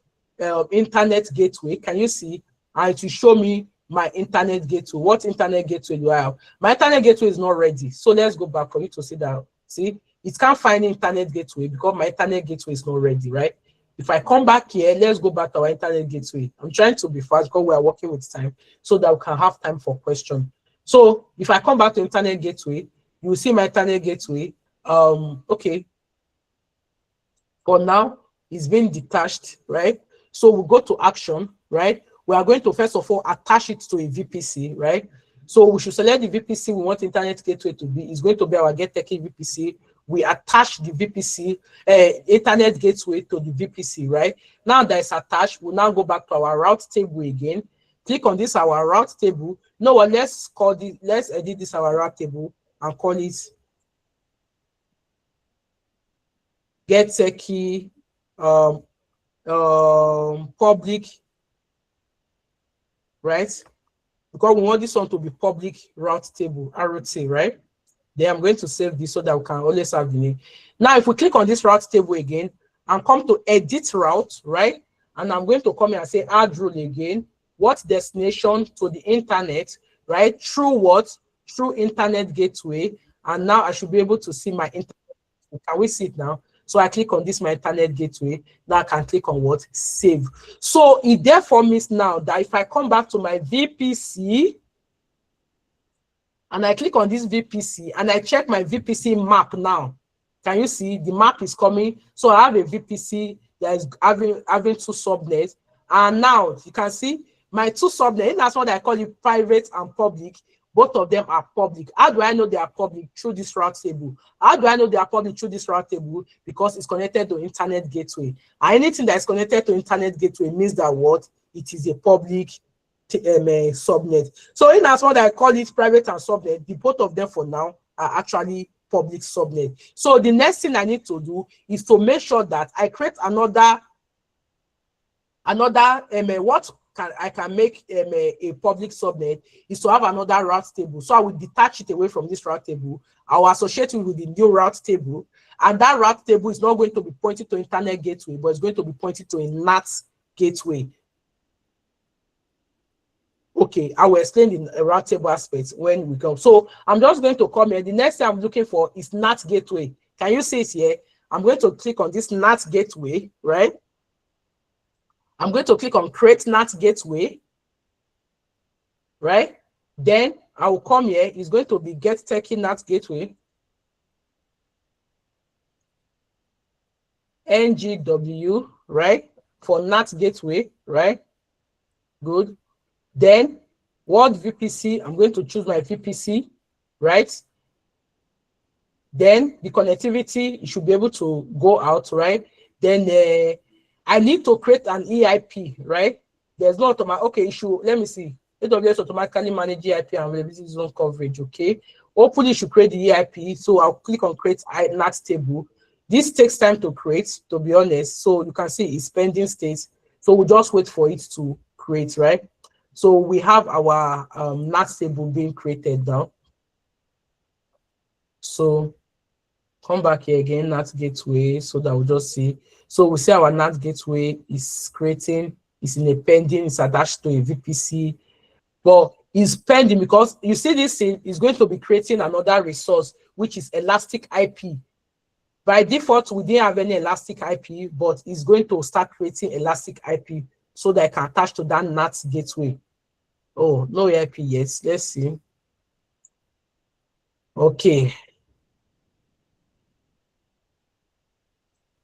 Internet gateway. Can you see? And it will show me my internet gateway. What internet gateway do I have? My internet gateway is not ready. So let's go back for you to see that. See, it can't find internet gateway because my internet gateway is not ready, right? If I come back here, let's go back to our internet gateway. I'm trying to be fast because we are working with time so that we can have time for question. So if I come back to internet gateway, you will see my internet gateway. Okay. For now, it's been detached, right? So we'll go to action, right? We are going to first of all attach it to a VPC, right? So we should select the VPC we want internet gateway to be. It's going to be our GetTechie VPC. We attach the VPC, internet gateway to the VPC, right? Now that it's attached, we'll now go back to our route table again. Click on this, our route table. No, what? Let's edit this our route table and call it GetTechie public, right? Because we want this one to be public route table, ROT, right? Then I'm going to save this so that we can always have the name. Now, if we click on this route table again and come to edit route, right? And I'm going to come here and say add rule again. What destination to the internet, right? Through what? Through internet gateway. And now I should be able to see my internet. Can we see it now? So I click on this, my internet gateway. Now I can click on what? Save. So it therefore means now that if I come back to my VPC and I click on this VPC and I check my VPC map now, can you see the map is coming? So I have a VPC that is having two subnets. And now you can see my two subnets. That's what I call it private and public. Both of them are public. How do I know they are public? Through this route table. How do I know they are public? Through this route table? Because it's connected to internet gateway. And anything that is connected to internet gateway means that what? It is a public subnet. So in as what I call it private and subnet, the both of them for now are actually public subnet. So the next thing I need to do is to make sure that I create another what I can make a public subnet is to have another route table. So I will detach it away from this route table. I will associate it with the new route table. And that route table is not going to be pointed to internet gateway, but it's going to be pointed to a NAT gateway. Okay, I will explain the route table aspects when we come. So I'm just going to come here. The next thing I'm looking for is NAT gateway. Can you see it here? I'm going to click on this NAT gateway, right? I'm going to click on create NAT gateway, right? Then I will come here. It's going to be GetTechie NAT gateway. NGW, right? For NAT gateway, right? Good. Then what VPC? I'm going to choose my VPC, right? Then the connectivity, you should be able to go out, right? Then I need to create an EIP, right? There's no automatic. Okay, issue. Let me see. AWS automatically manage EIP and availability zone coverage. Okay. Hopefully, you should create the EIP. So I'll click on create NAT table. This takes time to create, to be honest. So you can see it's pending state. So we'll just wait for it to create, right? So we have our NAT table being created now. So come back here again, NAT gateway, so that we'll just see. So we see our NAT gateway is creating, it's in a pending, it's attached to a VPC, but it's pending because you see this thing is going to be creating another resource, which is elastic IP. By default, we didn't have any elastic IP, but it's going to start creating elastic IP so that I can attach to that NAT gateway. Oh, no IP yet. Let's see. Okay.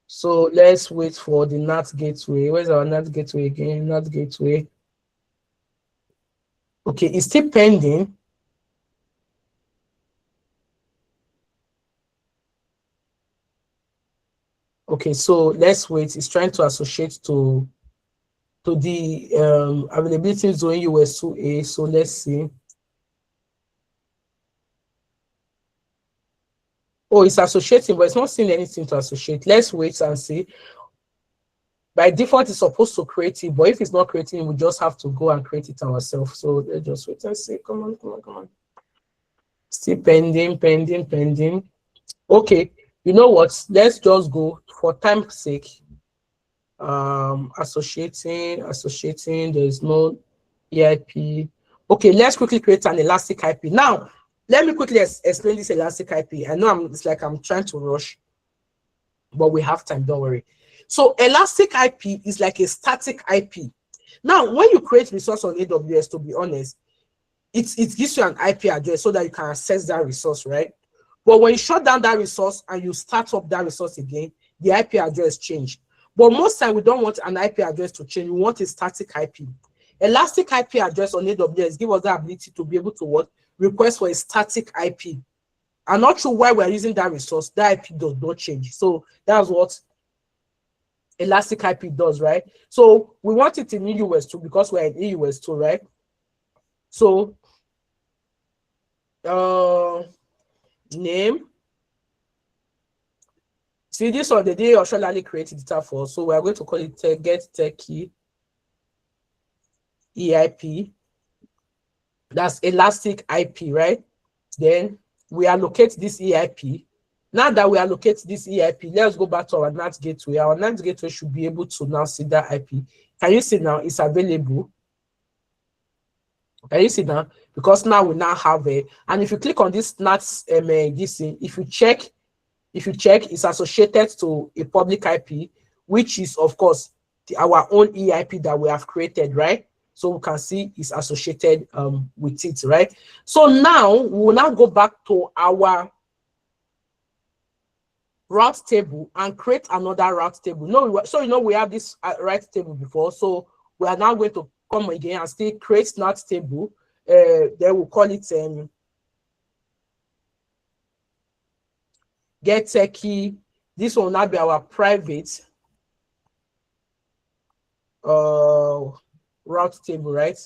So let's wait for the NAT gateway. Where's our NAT gateway again? NAT gateway. Okay, it's still pending. Okay, so let's wait. It's trying to associate to the availability zone US 2A. So let's see. Oh, it's associating, but it's not seeing anything to associate. Let's wait and see. By default, it's supposed to create it, but if it's not creating, we just have to go and create it ourselves. So let's just wait and see. Come on, come on, come on. Still pending, pending, pending. Okay, you know what? Let's just go for time's sake. Associating. There's no EIP. Okay, let's quickly create an elastic IP. Now, let me quickly explain this elastic IP. I know it's like I'm trying to rush, but we have time, don't worry. So elastic IP is like a static IP. Now, when you create resource on AWS, to be honest, it gives you an IP address so that you can access that resource, right? But when you shut down that resource and you start up that resource again, the IP address change. But most time we don't want an IP address to change. We want a static IP. Elastic IP address on AWS give us the ability to be able to what? Request for a static IP. I'm not sure why we're using that resource. That IP does not change. So that's what elastic IP does, right? So we want it in EUS 2 because we're in EUS 2, right? So name. See, this one the day Osholali created it for us. So we are going to call it get techie EIP. That's elastic IP, right? Then we allocate this EIP. Now that we allocate this EIP, let's go back to our NAT gateway. Our NAT gateway should be able to now see that IP. Can you see now it's available? Can you see now? Because now we now have a, and if you click on this NAT, this thing, if you check, it's associated to a public IP, which is of course our own EIP that we have created, right? So we can see it's associated with it, right? So now we will now go back to our route table and create another route table. No, so you know we have this route table before, so we are now going to come again and still create NAT table. Then we'll call it get techie. This will now be our private route table, right?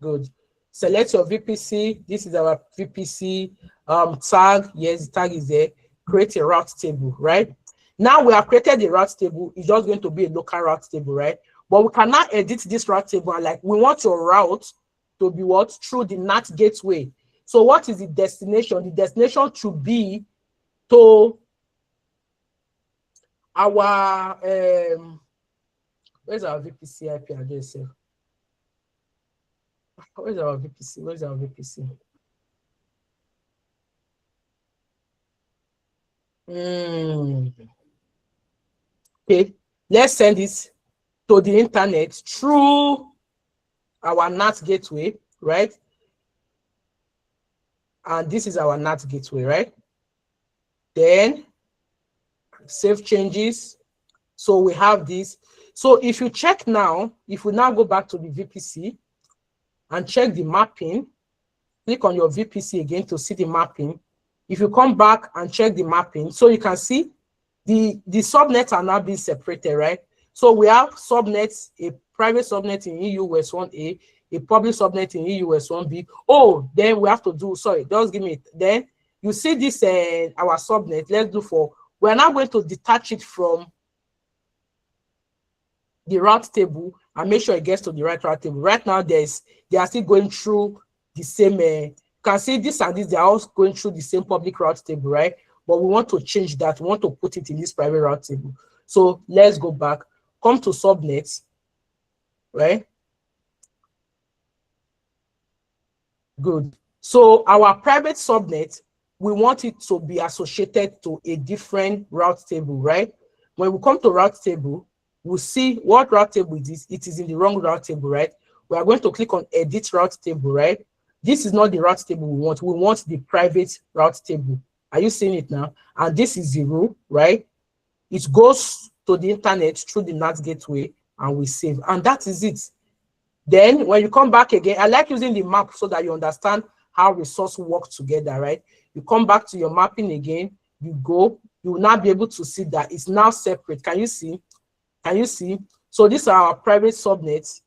Good. Select your VPC. This is our VPC tag. Yes, the tag is there. Create a route table, right? Now we have created the route table. It's just going to be a local route table, right? But we can now edit this route table and like we want your route to be what? Through the NAT gateway. So what is the destination? The destination should be to our where's our VPC IP address? Where's our VPC? Where's our VPC? Okay, let's send this to the internet through our NAT gateway, right? And this is our NAT gateway, right? Then save changes. So we have this. So if you check now, if we now go back to the VPC and check the mapping, click on your VPC again to see the mapping. If you come back and check the mapping, so you can see the subnets are now being separated, right? So we have subnets, a private subnet in EUS 1A, a public subnet in EUS 1B. Oh, then we have to do, sorry, just give me it. Then you see this, our subnet, let's do for, we're now going to detach it from the route table and make sure it gets to the right route table. Right now, they are still going through the same, you can see this and this, they are all going through the same public route table, right? But we want to change that. We want to put it in this private route table. So let's go back, come to subnets, right? Good. So our private subnet, we want it to be associated to a different route table, right? When we come to route table, we'll see what route table it is. It is in the wrong route table, right? We are going to click on edit route table, right? This is not the route table we want. We want the private route table. Are you seeing it now? And this is 0, right? It goes to the internet through the NAT gateway and we save. And that is it. Then when you come back again, I like using the map so that you understand how resources work together, right? You come back to your mapping again, you go, you will now be able to see that it's now separate. Can you see? Can you see? So these are our private subnets.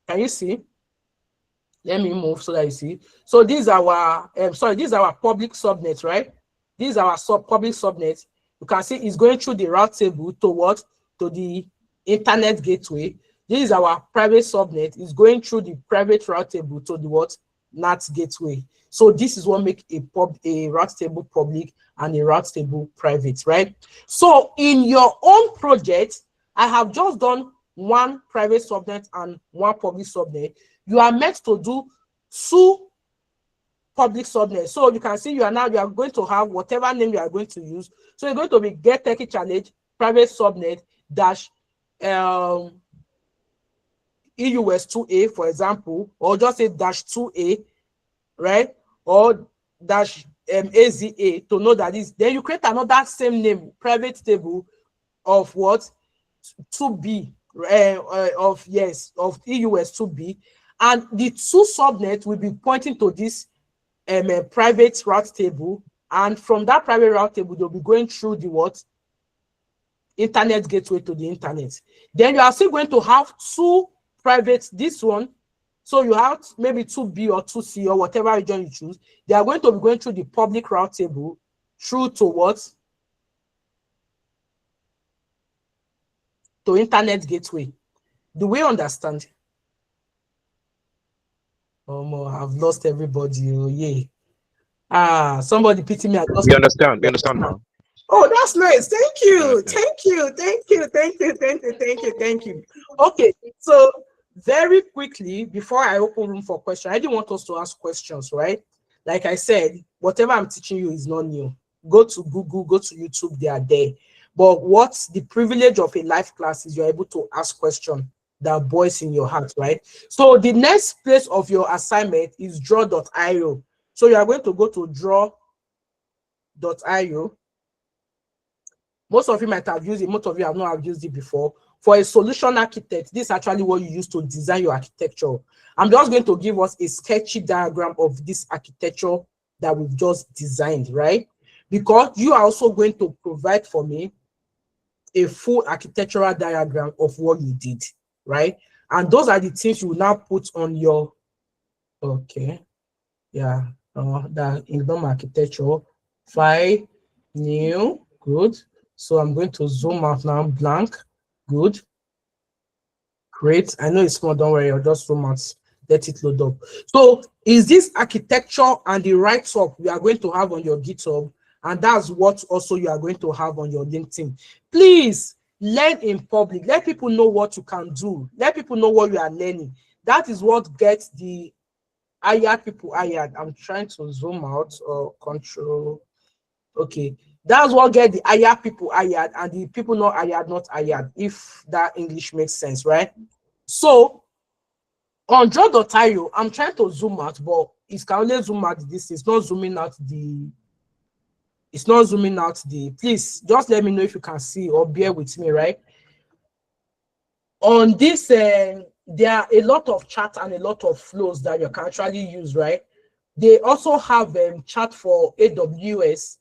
Can you see? Let me move so that you see. So these are our, these are our public subnets, right? These are our public subnet. You can see it's going through the route table to what? To the internet gateway. This is our private subnet. It's going through the private route table to the what? NAT gateway. So this is what makes a route table public and a route table private, right? So in your own project, I have just done one private subnet and one public subnet. You are meant to do 2 public subnet. So you can see you are going to have whatever name you are going to use. So you're going to be get techie challenge private subnet dash EUS 2A, for example, or just say dash 2A, right? Or dash AZA to know that is. Then you create another same name private table of what? 2B of EUS 2B, and the 2 subnet will be pointing to this private route table, and from that private route table they'll be going through the what? Internet gateway to the internet. Then you are still going to have 2 private, this one, so you have maybe 2B or 2C or whatever region you choose. They are going to be going through the public route table through to what? To internet gateway. Do we understand? Oh, I've lost everybody. Oh, yeah. Somebody pity me. We understand now. Oh, that's nice. Thank you. Thank you. Okay, so very quickly, before I open room for questions, I didn't want us to ask questions, right? Like I said, whatever I'm teaching you is not new. Go to Google, go to YouTube, they are there. But what's the privilege of a live class is you're able to ask questions that boils in your heart, right? So the next place of your assignment is draw.io. So you are going to go to draw.io. Most of you might have used it, most of you have not used it before. For a solution architect, this is actually what you use to design your architecture. I'm just going to give us a sketchy diagram of this architecture that we've just designed, right? Because you are also going to provide for me a full architectural diagram of what you did, right? And those are the things you will now put on your, okay, yeah, the in-dom architecture, file, new, good. So I'm going to zoom out now, blank, good, great. I know it's small, don't worry, I'll just zoom out, let it load up. So is this architecture and the write-up we are going to have on your GitHub, and that's what also you are going to have on your LinkedIn. Please learn in public. Let people know what you can do. Let people know what you are learning. That is what gets the hired people hired. I'm trying to zoom out or control. Okay. That's what gets the hired people hired and the people not hired, if that English makes sense, right? So on draw.io, I'm trying to zoom out, but it can only zoom out this. It's not zooming out the please just let me know if you can see or bear with me, right? On this, there are a lot of chat and a lot of flows that you can actually use, right? They also have chat for AWS,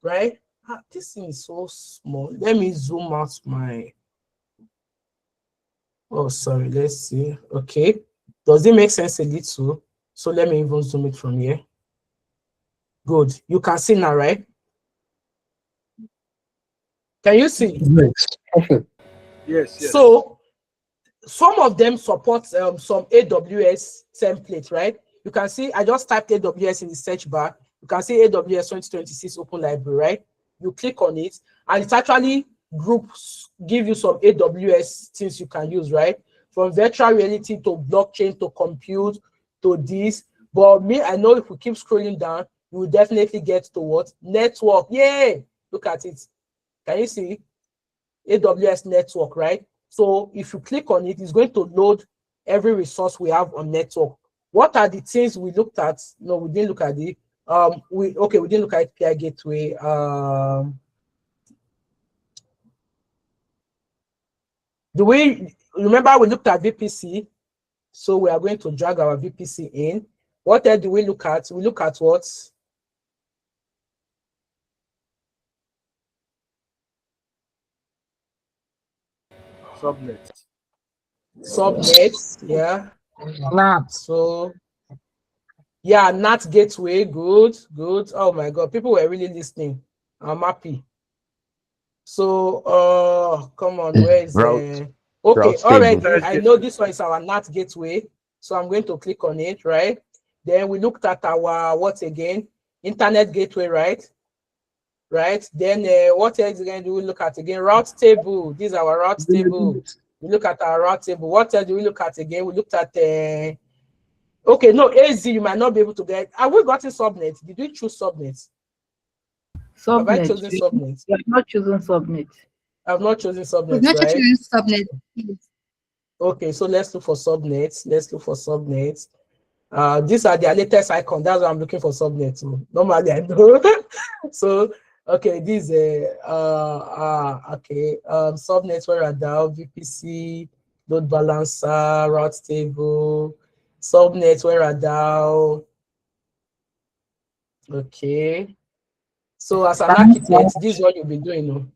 right? This thing is so small. Let me zoom out my, oh, sorry, let's see. Okay, does it make sense a little? So let me even zoom it from here. Good, you can see now, right? Can you see? Yes, perfect. Yes. So some of them support some AWS template, right? You can see I just typed AWS in the search bar. You can see AWS 2026 Open Library, right? You click on it, and it actually groups, give you some AWS things you can use, right? From virtual reality to blockchain to compute to this. But me, I know if we keep scrolling down, you will definitely get to what? Network. Yay! Look at it. Can you see? AWS network, right? So if you click on it, it's going to load every resource we have on network. What are the things we looked at? No, we didn't look at it. We didn't look at API gateway. Do we remember we looked at VPC? So we are going to drag our VPC in. What else do we look at? We look at what? Subnets, yeah. NAT. So Yeah, NAT gateway, good, good. Oh my God, people were really listening. I'm happy. So, come on, where is Route okay, route table. already I know this one is our NAT gateway, so I'm going to click on it, right? Then we looked at our what again? Internet gateway, right? Right. Then what else again do we look at again? Route table. This is our route table. We look at our route table. What else do we look at again? We looked at okay, no, AZ, you might not be able to get. Have we gotten subnet? Did we choose subnet? Have I Subnet. chosen subnet? You have not chosen subnet. I've not chosen We've subnet, not yet right? used subnet. Please. Okay, so let's look for subnet. Let's look for subnet. These are their latest icon. That's why I'm looking for subnet. So normally I know. So okay, this okay. Subnet where are down VPC, load balancer, route table, subnet where are down. Okay. So as an architect, this is what you'll be doing. No?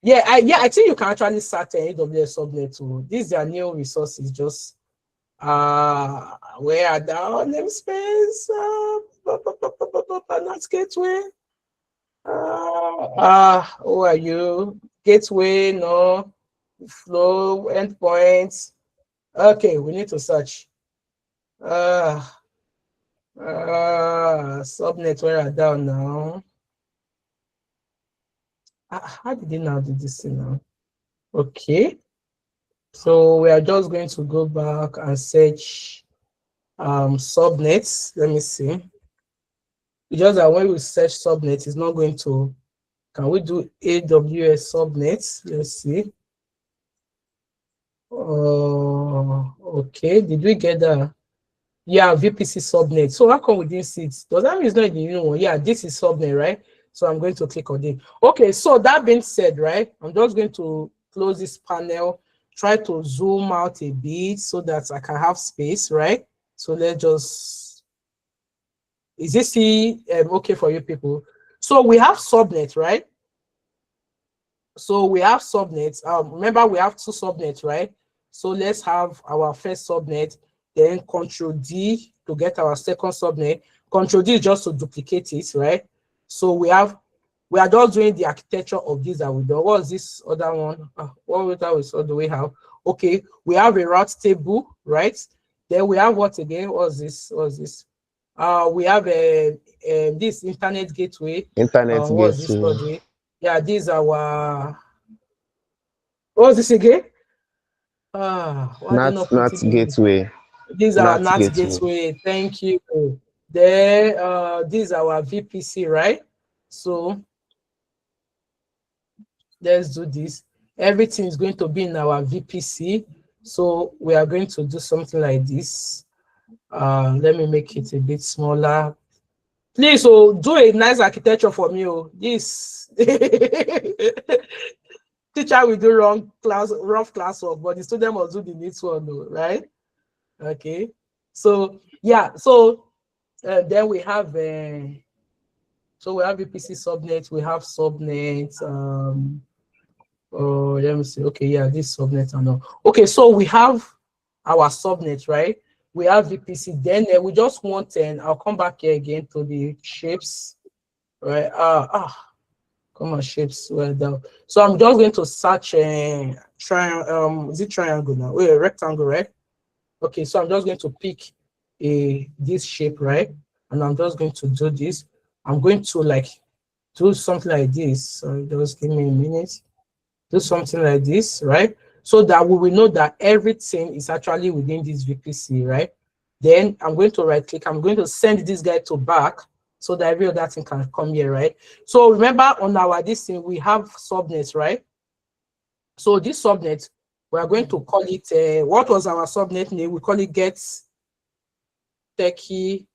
Yeah, I think you can actually start an AWS subnet too. These are new resources, just where are the namespace? Not gateway. Who are you? Gateway, no. Flow, endpoints. Okay, we need to search. Subnet, where are down now? How did they now do this thing now? Okay. So we are just going to go back and search subnets. Let me see. It's just that when we search subnet, it's not going to. Can we do AWS subnets? Let's see. Okay. Did we get that? Yeah, VPC subnet. So how come we didn't see it? Does that mean it's not the new one? Yeah, this is subnet, right? So I'm going to click on it. Okay, so that being said, right, I'm just going to close this panel, try to zoom out a bit so that I can have space, right? So let's just, is this okay for you people? So we have subnet, right? So we have subnets. Remember we have two subnets, right? So let's have our first subnet, then Control D to get our second subnet. Control D is just to duplicate it, right? So we are just doing the architecture of this that we do. What is this other one? What do we have? Okay, we have a route table, right? Then we have what again? What's this? We have this internet gateway. Internet What's this gateway. study? Yeah, these are our. What's this again? Why did not put Not it in? gateway. These are Not NAT gateway. gateway. Thank you. Then these are our VPC, right? So let's do this. Everything is going to be in our VPC. So we are going to do something like this. Let me make it a bit smaller. Please, do a nice architecture for me. This teacher will do rough class work, but the student must do the neat one, though, right? Okay. So yeah. So then we have VPC subnet. We have subnet. Oh, let me see. Okay, yeah, this subnet and all. Okay, so we have our subnet, right? We have VPC. Then we just want, and I'll come back here again to the shapes, right? Come on, shapes. Well done. So I'm just going to search triangle. Is it triangle now? Wait, rectangle, right? Okay, so I'm just going to pick this shape, right? And I'm just going to do this. I'm going to like do something like this. So just give me a minute. Do something like this, right? So that we will know that everything is actually within this VPC, right? Then I'm going to right click. I'm going to send this guy to back so that every other thing can come here, right? So remember on our this thing, we have subnets, right? So this subnet, we are going to call it, what was our subnet name? We call it get techie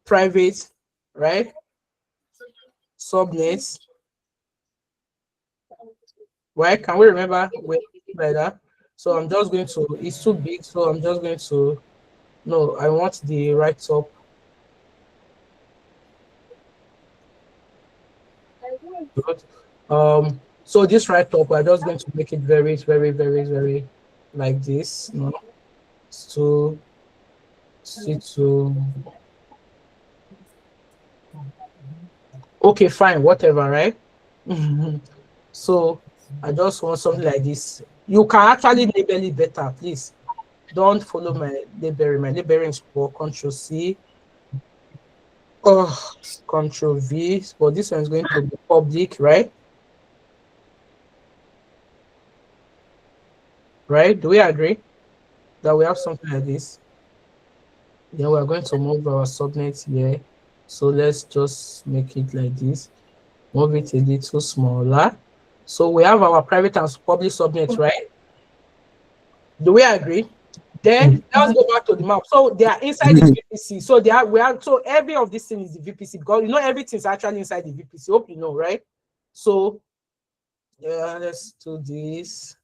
private, right? Subnets. Right? Can we remember like that? So I'm just going to, it's too big, so I'm just going to, no, I want the right top. Good. So this right top, we're just going to make it very, very, very, very like this. No, it's too C2. Okay, fine, whatever, right? So I just want something like this. You can actually label it better, please. Don't follow my labeling. My labeling is for Control C. Oh, Control V. But this one is going to be public, right? Right? Do we agree that we have something like this? Then we're going to move our subnet here. So let's just make it like this. Move it a little smaller. So we have our private and public subnet, right? Do we agree? Then let's go back to the map. So they are inside the VPC. So so every of these things is the VPC, because you know everything is actually inside the VPC. Hope you know, right? So yeah, let's do this.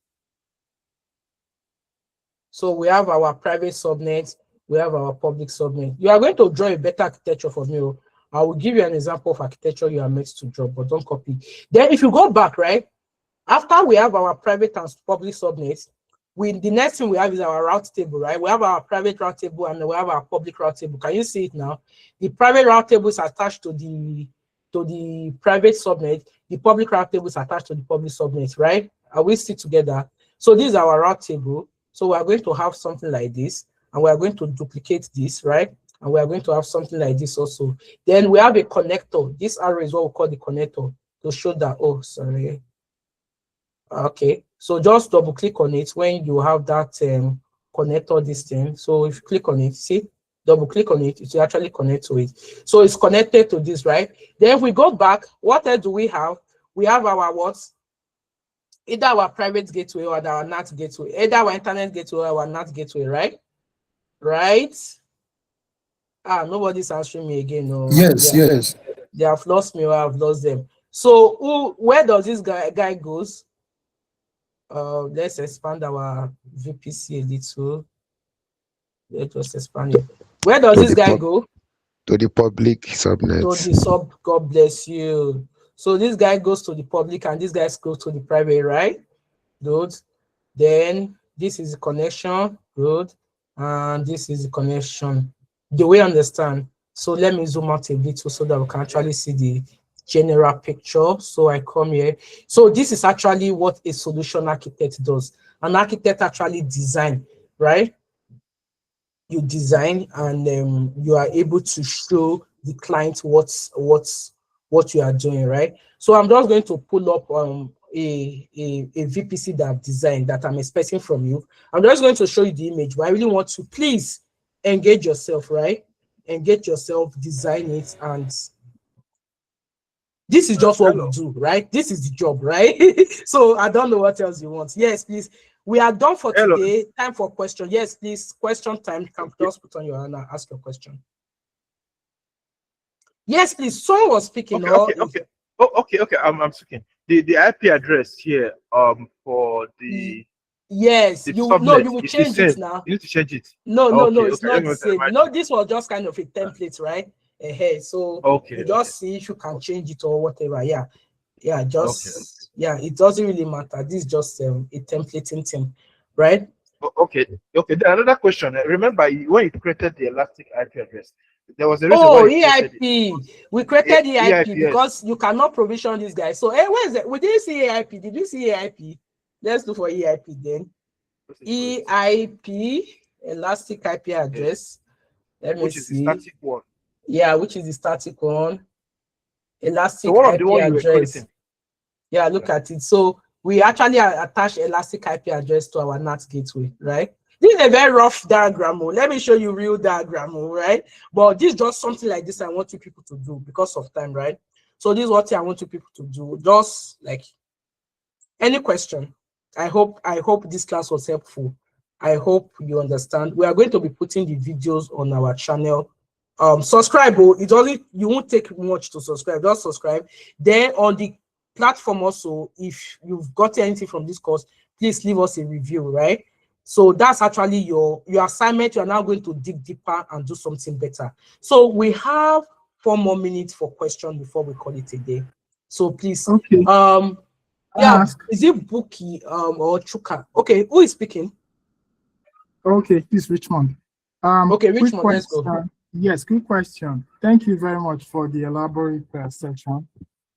So we have our private subnet, we have our public subnet. You are going to draw a better architecture for me. I will give you an example of architecture you are meant to draw, but don't copy. Then if you go back, right, after we have our private and public subnets, the next thing we have is our route table, right? We have our private route table and we have our public route table. Can you see it now? The private route table is attached to the private subnet. The public route table is attached to the public subnet, right? Are we still together? So this is our route table. So we are going to have something like this, and we are going to duplicate this, right? And we are going to have something like this also. Then we have a connector. This arrow is what we call the connector to show that, oh, sorry. Okay, so just double click on it when you have that connector, this thing. So if you click on it, see, double click on it, it will actually connect to it. So it's connected to this, right? Then if we go back, what else do we have? We have our what? Either our private gateway or our NAT gateway, either our internet gateway or our NAT gateway, right? Right? Ah, nobody's answering me again. No. Yes, yes. They have lost me or I've lost them. So where does this guy goes? Let's expand our VPC a little. Let's just expand it. Where does this guy go? To the public subnet. To the sub. God bless you. So this guy goes to the public and this guy goes to the private, right? Good. Then this is the connection. Good. And this is the connection. Do we understand? So let me zoom out a little so that we can actually see the general picture. So I come here. So this is actually what a solution architect does. An architect actually design, right? You design and you are able to show the client what you are doing, right? So I'm just going to pull up a VPC that I've designed that I'm expecting from you. I'm just going to show you the image, but I really want to please engage yourself, right? Engage yourself, design it, and this is just what we do, right? This is the job, right? So I don't know what else you want. Yes, please. We are done for today. Time for question. Yes, please. Question time. You can just put on your hand and ask your question. Yes, please. Someone was speaking. Okay. Okay. I'm speaking. The IP address here for the yes, the you subnet, will it's change the it same. now. You need to change it. No, it's Okay. not the same. You know, this was just kind of a template, right? So you just see if you can change it or whatever. Yeah, just yeah, it doesn't really matter. This is just a templating thing, right? Okay. Then another question. Remember when you created the Elastic IP address, there was a reason Oh, why you created EIP. We created EIP yes. because you cannot provision this guy. So, where is it? We didn't see EIP. Did you see EIP? Let's look for EIP then. EIP, Elastic IP address. Let me which is the see. static one. Yeah, which is the static one. Elastic So one of IP the one you were address. creating. Yeah, look at it. So we actually attach Elastic IP address to our NAT gateway, right? This is a very rough diagram. Let me show you real diagram, right? But this is just something like this I want you people to do because of time, right? So this is what I want you people to do. Just like any question. I hope this class was helpful. I hope you understand. We are going to be putting the videos on our channel. Subscribe. You won't take much to subscribe. Just subscribe. Then on the platform also, if you've got anything from this course, please leave us a review, right? So that's actually your assignment. You are now going to dig deeper and do something better. So we have 4 more minutes for questions before we call it a day. So please, Okay. yeah, is it Buki or Chuka? Okay, who is speaking? Okay, this Richmond. Okay, Quick Richmond, let's go. question. Yes, quick question. Thank you very much for the elaborate section.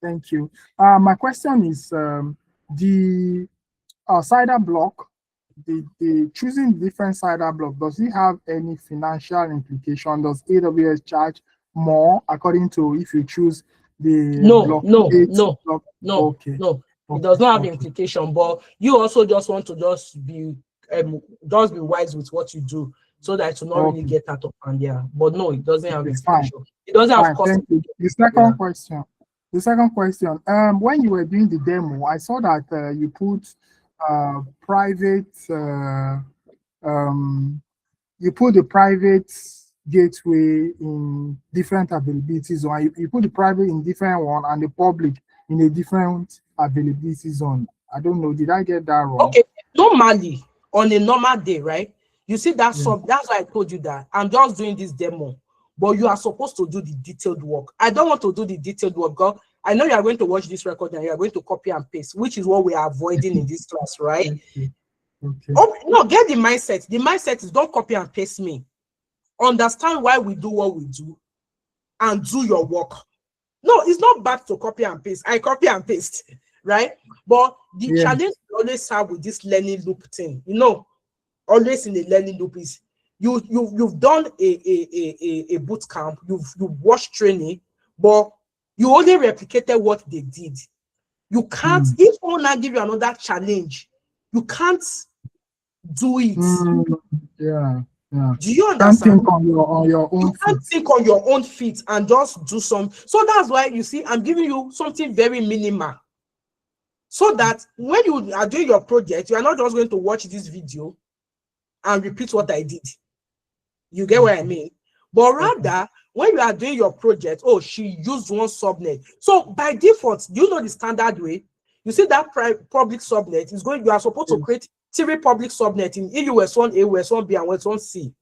Thank you. My question is the cider block, the choosing different cider block, does it have any financial implication? Does AWS charge more according to if you choose the No, block no, 8 no, block? no, Okay, no. It okay, does not have okay, implication, but you also just want to just be wise with what you do so that it will not really okay, get out of hand. Yeah, but no, it doesn't have okay, fine, implication. It doesn't have fine. cost Thank you. The implication. Yeah. second question. The second question. When you were doing the demo, I saw that you put private you put the private gateway in different availability zone. You put the private in different one and the public in a different availability zone. I don't know. Did I get that wrong? Okay, normally on a normal day, right? You see that Yeah. that's why I told you that I'm just doing this demo, but you are supposed to do the detailed work. I don't want to do the detailed work because I know you are going to watch this record and you are going to copy and paste, which is what we are avoiding in this class, right? Okay. Okay. Oh, no, get the mindset. The mindset is don't copy and paste me. Understand why we do what we do and do your work. No, it's not bad to copy and paste. I copy and paste, right? But the Yeah. challenge we always have with this learning loop thing, always in the learning loop is you've done a boot camp, you've watched training, but you only replicated what they did. You can't, if someone now give you another challenge, you can't do it. Yeah. Yeah. Do you Can't understand? think on your own You can't feet. think on your own feet and just do some. So that's why you see, I'm giving you something very minimal. So that when you are doing your project, you are not just going to watch this video and repeat what I did. You get what I mean? But rather, when you are doing your project, oh, she used one subnet. So by default, you know the standard way. You see that public subnet is going, you are supposed to create 3 public subnet in EUS1A, EUS1B, and EUS1C,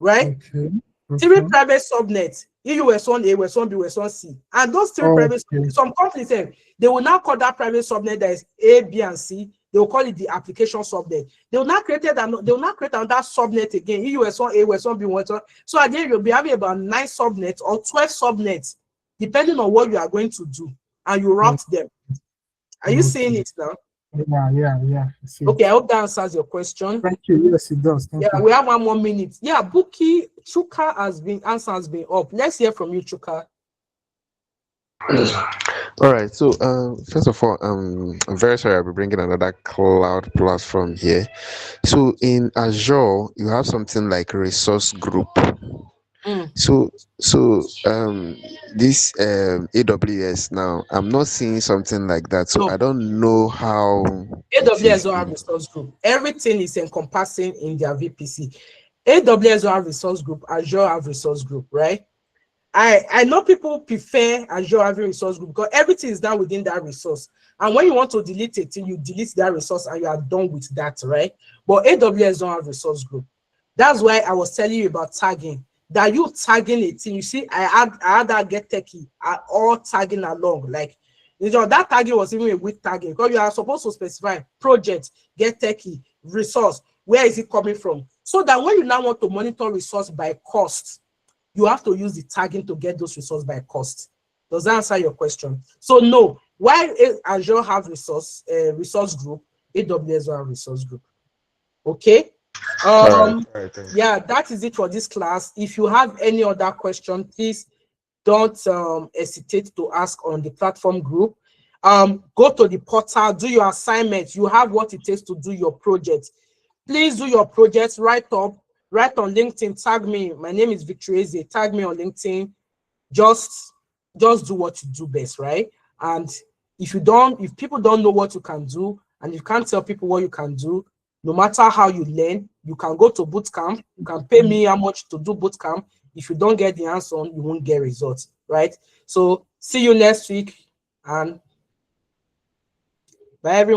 right? Okay. 3 private subnets, EUS1A, EUS1B, EUS1C. And those 3 private subnets, some companies say they will now call that private subnet that is A, B, and C. They will call it the application subnet. They will not create another subnet again, EUS1A, EUS1B, EUS1. So again, you'll be having about 9 subnets or 12 subnets, depending on what you are going to do, and you route them. Are you seeing it now? Yeah. Okay, I hope that answers your question. Thank you. Yes, it does. Thank you. We have 1 more minute. Yeah, Buki Chuka answer has been up. Let's hear from you, Chuka. All right. So, first of all, I'm very sorry I'll be bringing another cloud platform here. So, in Azure, you have something like resource group. So this AWS now, I'm not seeing something like that. So No. I don't know how AWS don't have resource group. Everything is encompassing in their VPC. AWS don't have resource group. Azure have resource group, right? I know people prefer Azure having resource group because everything is done within that resource. And when you want to delete it, you delete that resource and you are done with that, right? But AWS don't have resource group. That's why I was telling you about tagging. That you tagging a team. You see, I had that get techie are all tagging along. Like, that tagging was even a weak tagging because you are supposed to specify project, get techie, resource, where is it coming from? So that when you now want to monitor resource by cost, you have to use the tagging to get those resources by cost. Does that answer your question? So no, why Azure have resource group, AWS will have resource group. Okay. Yeah, that is it for this class. If you have any other question, please don't hesitate to ask on the platform group. Go to the portal, do your assignment. You have what it takes to do your project. Please do your projects, write on LinkedIn, tag me. My name is Victoriese. Tag me on LinkedIn. Just do what you do best, right? And if people don't know what you can do, and you can't tell people what you can do, no matter how you learn, you can go to bootcamp. You can pay me how much to do bootcamp. If you don't get the answer, you won't get results, right? So see you next week, and bye everyone.